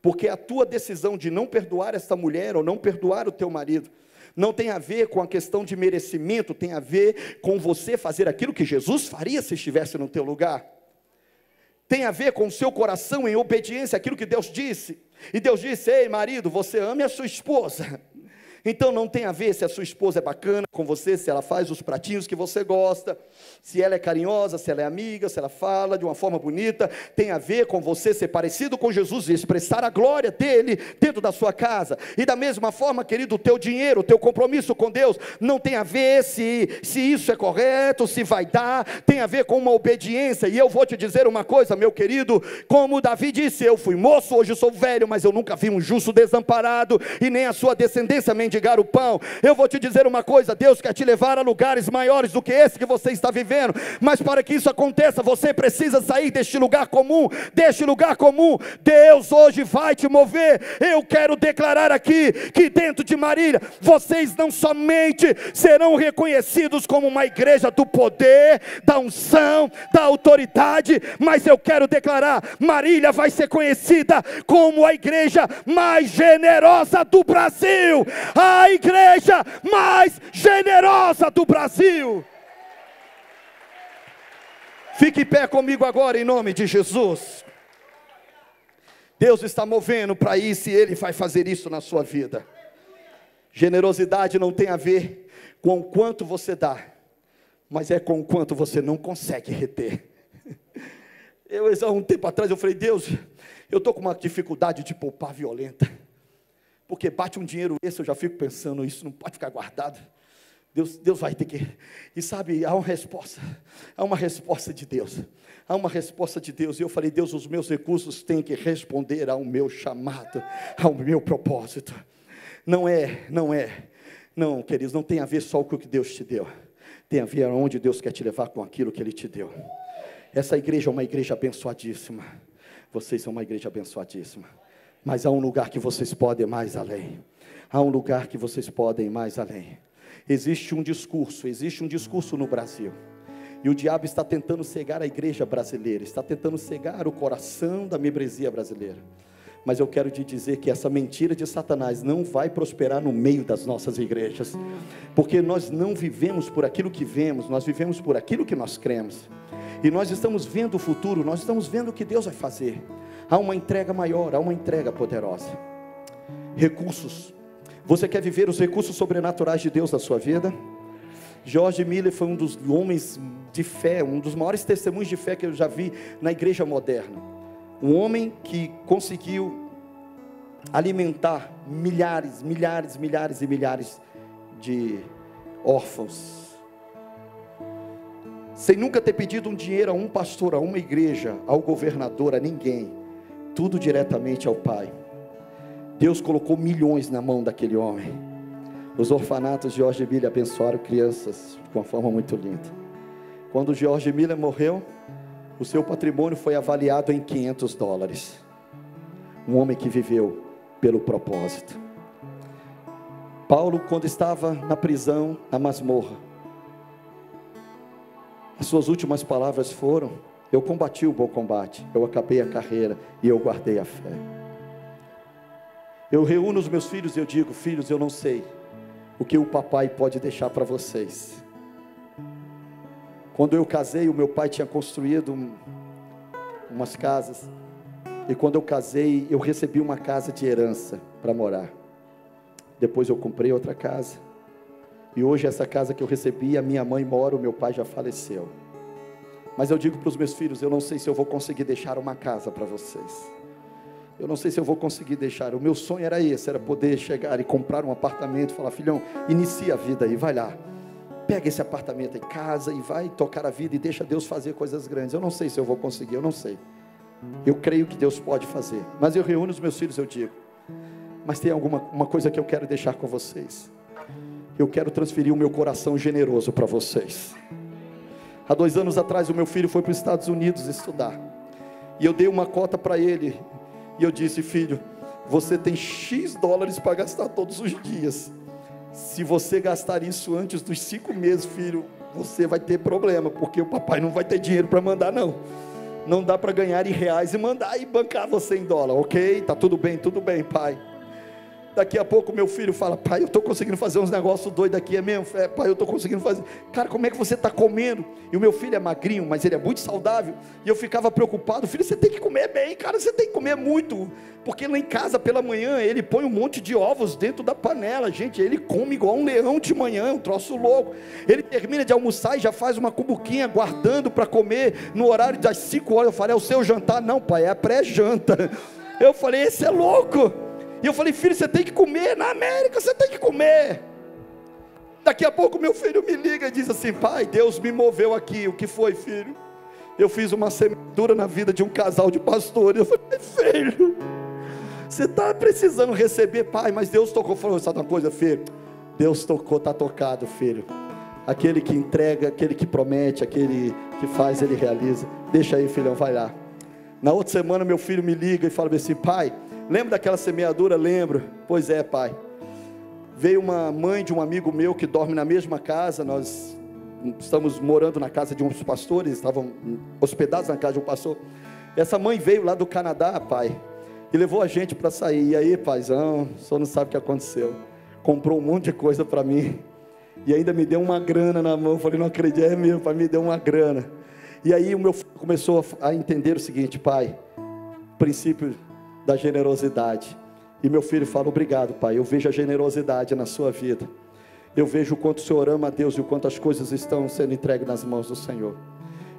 Porque a tua decisão de não perdoar essa mulher ou não perdoar o teu marido não tem a ver com a questão de merecimento, tem a ver com você fazer aquilo que Jesus faria se estivesse no teu lugar. Tem a ver com o seu coração em obediência àquilo que Deus disse. E Deus disse, ei marido, você ame a sua esposa. Então não tem a ver se a sua esposa é bacana com você, se ela faz os pratinhos que você gosta, se ela é carinhosa, se ela é amiga, se ela fala de uma forma bonita. Tem a ver com você ser parecido com Jesus e expressar a glória dele dentro da sua casa. E da mesma forma, querido, o teu dinheiro, o teu compromisso com Deus não tem a ver se isso é correto, se vai dar. Tem a ver com uma obediência. E eu vou te dizer uma coisa, meu querido, como Davi disse: eu fui moço, hoje sou velho, mas eu nunca vi um justo desamparado e nem a sua descendência mendigar o pão. Eu vou te dizer uma coisa: Deus quer te levar a lugares maiores do que esse que você está vivendo, mas para que isso aconteça, você precisa sair deste lugar comum, Deus hoje vai te mover. Eu quero declarar aqui, que dentro de Marília, vocês não somente serão reconhecidos como uma igreja do poder, da unção, da autoridade, mas eu quero declarar: Marília vai ser conhecida como a igreja mais generosa do Brasil, a igreja mais generosa do Brasil. Fique em pé comigo agora, em nome de Jesus. Deus está movendo para isso e Ele vai fazer isso na sua vida. Generosidade não tem a ver com o quanto você dá, mas é com o quanto você não consegue reter. Há um tempo atrás eu falei: Deus, eu estou com uma dificuldade de poupar violenta, porque bate um dinheiro esse, eu já fico pensando, isso não pode ficar guardado. Deus vai ter que... E sabe, há uma resposta de Deus. Há uma resposta de Deus. E eu falei: Deus, os meus recursos têm que responder ao meu chamado, ao meu propósito. Não, queridos, não tem a ver só com o que Deus te deu. Tem a ver aonde Deus quer te levar com aquilo que Ele te deu. Essa igreja é uma igreja abençoadíssima. Vocês são uma igreja abençoadíssima. Mas há um lugar que vocês podem ir mais além. Há um lugar que vocês podem ir mais além. Existe um discurso no Brasil, e o diabo está tentando cegar a igreja brasileira, está tentando cegar o coração da membresia brasileira. Mas eu quero te dizer que essa mentira de Satanás não vai prosperar no meio das nossas igrejas, porque nós não vivemos por aquilo que vemos, nós vivemos por aquilo que nós cremos, e nós estamos vendo o futuro, nós estamos vendo o que Deus vai fazer. Há uma entrega maior, há uma entrega poderosa. Recursos. Você quer viver os recursos sobrenaturais de Deus na sua vida? George Miller foi um dos homens de fé, um dos maiores testemunhos de fé que eu já vi na igreja moderna. Um homem que conseguiu alimentar milhares e milhares de órfãos, sem nunca ter pedido um dinheiro a um pastor, a uma igreja, ao governador, a ninguém, tudo diretamente ao Pai. Deus colocou milhões na mão daquele homem. Os orfanatos de George Miller abençoaram crianças de uma forma muito linda. Quando George Miller morreu, o seu patrimônio foi avaliado em $500. Um homem que viveu pelo propósito. Paulo, quando estava na prisão, na masmorra, as suas últimas palavras foram: eu combati o bom combate, eu acabei a carreira e eu guardei a fé. Eu reúno os meus filhos e eu digo: filhos, eu não sei o que o papai pode deixar para vocês. Quando eu casei, o meu pai tinha construído umas casas, e quando eu casei, eu recebi uma casa de herança para morar. Depois eu comprei outra casa, e hoje essa casa que eu recebi, a minha mãe mora, o meu pai já faleceu. Mas eu digo para os meus filhos: eu não sei se eu vou conseguir deixar uma casa para vocês. Eu não sei se eu vou conseguir deixar. O meu sonho era esse, era poder chegar e comprar um apartamento e falar: filhão, inicia a vida aí, vai lá, pega esse apartamento aí, casa e vai tocar a vida e deixa Deus fazer coisas grandes. Eu não sei se eu vou conseguir, eu não sei. Eu creio que Deus pode fazer, mas eu reúno os meus filhos e eu digo: mas tem uma coisa que eu quero deixar com vocês. Eu quero transferir o meu coração generoso para vocês. Há 2 anos atrás o meu filho foi para os Estados Unidos estudar, e eu dei uma cota para ele, e eu disse: filho, você tem X dólares para gastar todos os dias. Se você gastar isso antes dos 5 meses, filho, você vai ter problema, porque o papai não vai ter dinheiro para mandar não. Não dá para ganhar em reais e mandar e bancar você em dólar, ok? Tá tudo bem, pai. Daqui a pouco meu filho fala: pai, eu estou conseguindo fazer uns negócios doidos aqui, é mesmo? Pai, eu estou conseguindo fazer. Cara, como é que você está comendo? E o meu filho é magrinho, mas ele é muito saudável. E eu ficava preocupado: filho, você tem que comer bem, cara, você tem que comer muito. Porque lá em casa, pela manhã, ele põe um monte de ovos dentro da panela. Gente, ele come igual um leão de manhã, um troço louco. Ele termina de almoçar e já faz uma cubuquinha guardando para comer no horário das 5 horas. Eu falei: é o seu jantar? Não, pai, é a pré-janta. Eu falei: esse é louco. E eu falei: filho, você tem que comer, na América você tem que comer. Daqui a pouco meu filho me liga e diz assim: pai, Deus me moveu aqui. O que foi, filho? Eu fiz uma semeadura na vida de um casal de pastores. Eu falei: filho, você está precisando receber, pai, mas Deus tocou. Falou: sabe uma coisa, filho? Deus tocou, está tocado, filho. Aquele que entrega, aquele que promete, aquele que faz, ele realiza. Deixa aí, filhão, vai lá. Na outra semana meu filho me liga e fala assim: pai, lembra daquela semeadura? Lembro. Pois é, pai. Veio uma mãe de um amigo meu que dorme na mesma casa. Nós estamos morando na casa de uns pastores, estavam hospedados na casa de um pastor. Essa mãe veio lá do Canadá, pai, e levou a gente para sair. E aí, paizão, o senhor não sabe o que aconteceu. Comprou um monte de coisa para mim e ainda me deu uma grana na mão. Eu falei: não acredito, é mesmo, pai, me deu uma grana. E aí o meu filho começou a entender o seguinte: pai, princípio da generosidade. E meu filho fala: obrigado, pai, eu vejo a generosidade na sua vida. Eu vejo o quanto o Senhor ama a Deus e o quanto as coisas estão sendo entregues nas mãos do Senhor.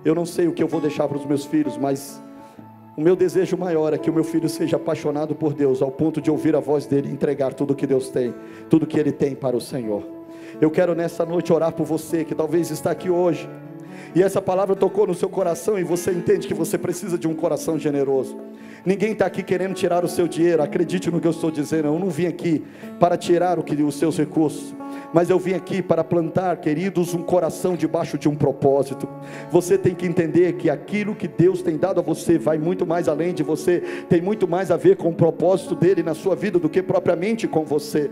Eu não sei o que eu vou deixar para os meus filhos, mas o meu desejo maior é que o meu filho seja apaixonado por Deus, ao ponto de ouvir a voz dele e entregar tudo que Deus tem, tudo que ele tem para o Senhor. Eu quero nessa noite orar por você que talvez está aqui hoje e essa palavra tocou no seu coração e você entende que você precisa de um coração generoso. Ninguém está aqui querendo tirar o seu dinheiro, acredite no que eu estou dizendo. Eu não vim aqui para tirar os seus recursos, mas eu vim aqui para plantar, queridos, um coração debaixo de um propósito. Você tem que entender que aquilo que Deus tem dado a você vai muito mais além de você, tem muito mais a ver com o propósito dele na sua vida do que propriamente com você.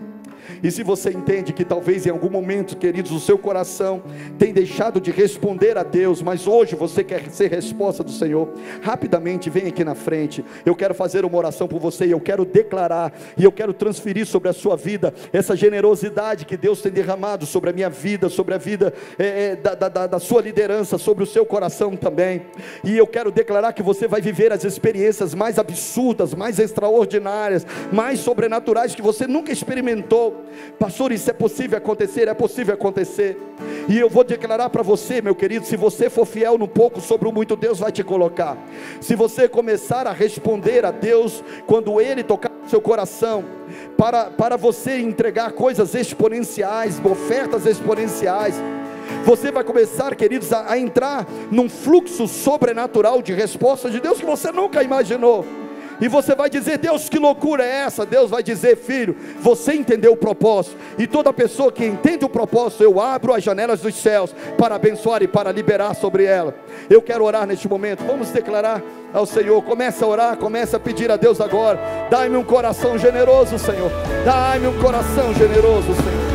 E se você entende que talvez em algum momento, queridos, o seu coração tem deixado de responder a Deus, mas hoje você quer ser resposta do Senhor, rapidamente vem aqui na frente. Eu quero fazer uma oração por você e eu quero declarar e eu quero transferir sobre a sua vida essa generosidade que Deus tem derramado sobre a minha vida, sobre a vida da sua liderança, sobre o seu coração também. E eu quero declarar que você vai viver as experiências mais absurdas, mais extraordinárias, mais sobrenaturais que você nunca experimentou. Pastor, isso é possível acontecer? É possível acontecer. E eu vou declarar para você, meu querido, se você for fiel no pouco, sobre o muito Deus vai te colocar. Se você começar a responder a Deus quando Ele tocar no seu coração, para você entregar coisas exponenciais, ofertas exponenciais, você vai começar, queridos, a entrar num fluxo sobrenatural de respostas de Deus que você nunca imaginou. E você vai dizer: Deus, que loucura é essa? Deus vai dizer: filho, você entendeu o propósito. E toda pessoa que entende o propósito, eu abro as janelas dos céus para abençoar e para liberar sobre ela. Eu quero orar neste momento. Vamos declarar ao Senhor. Comece a orar, comece a pedir a Deus agora: dai-me um coração generoso, Senhor. Dai-me um coração generoso, Senhor.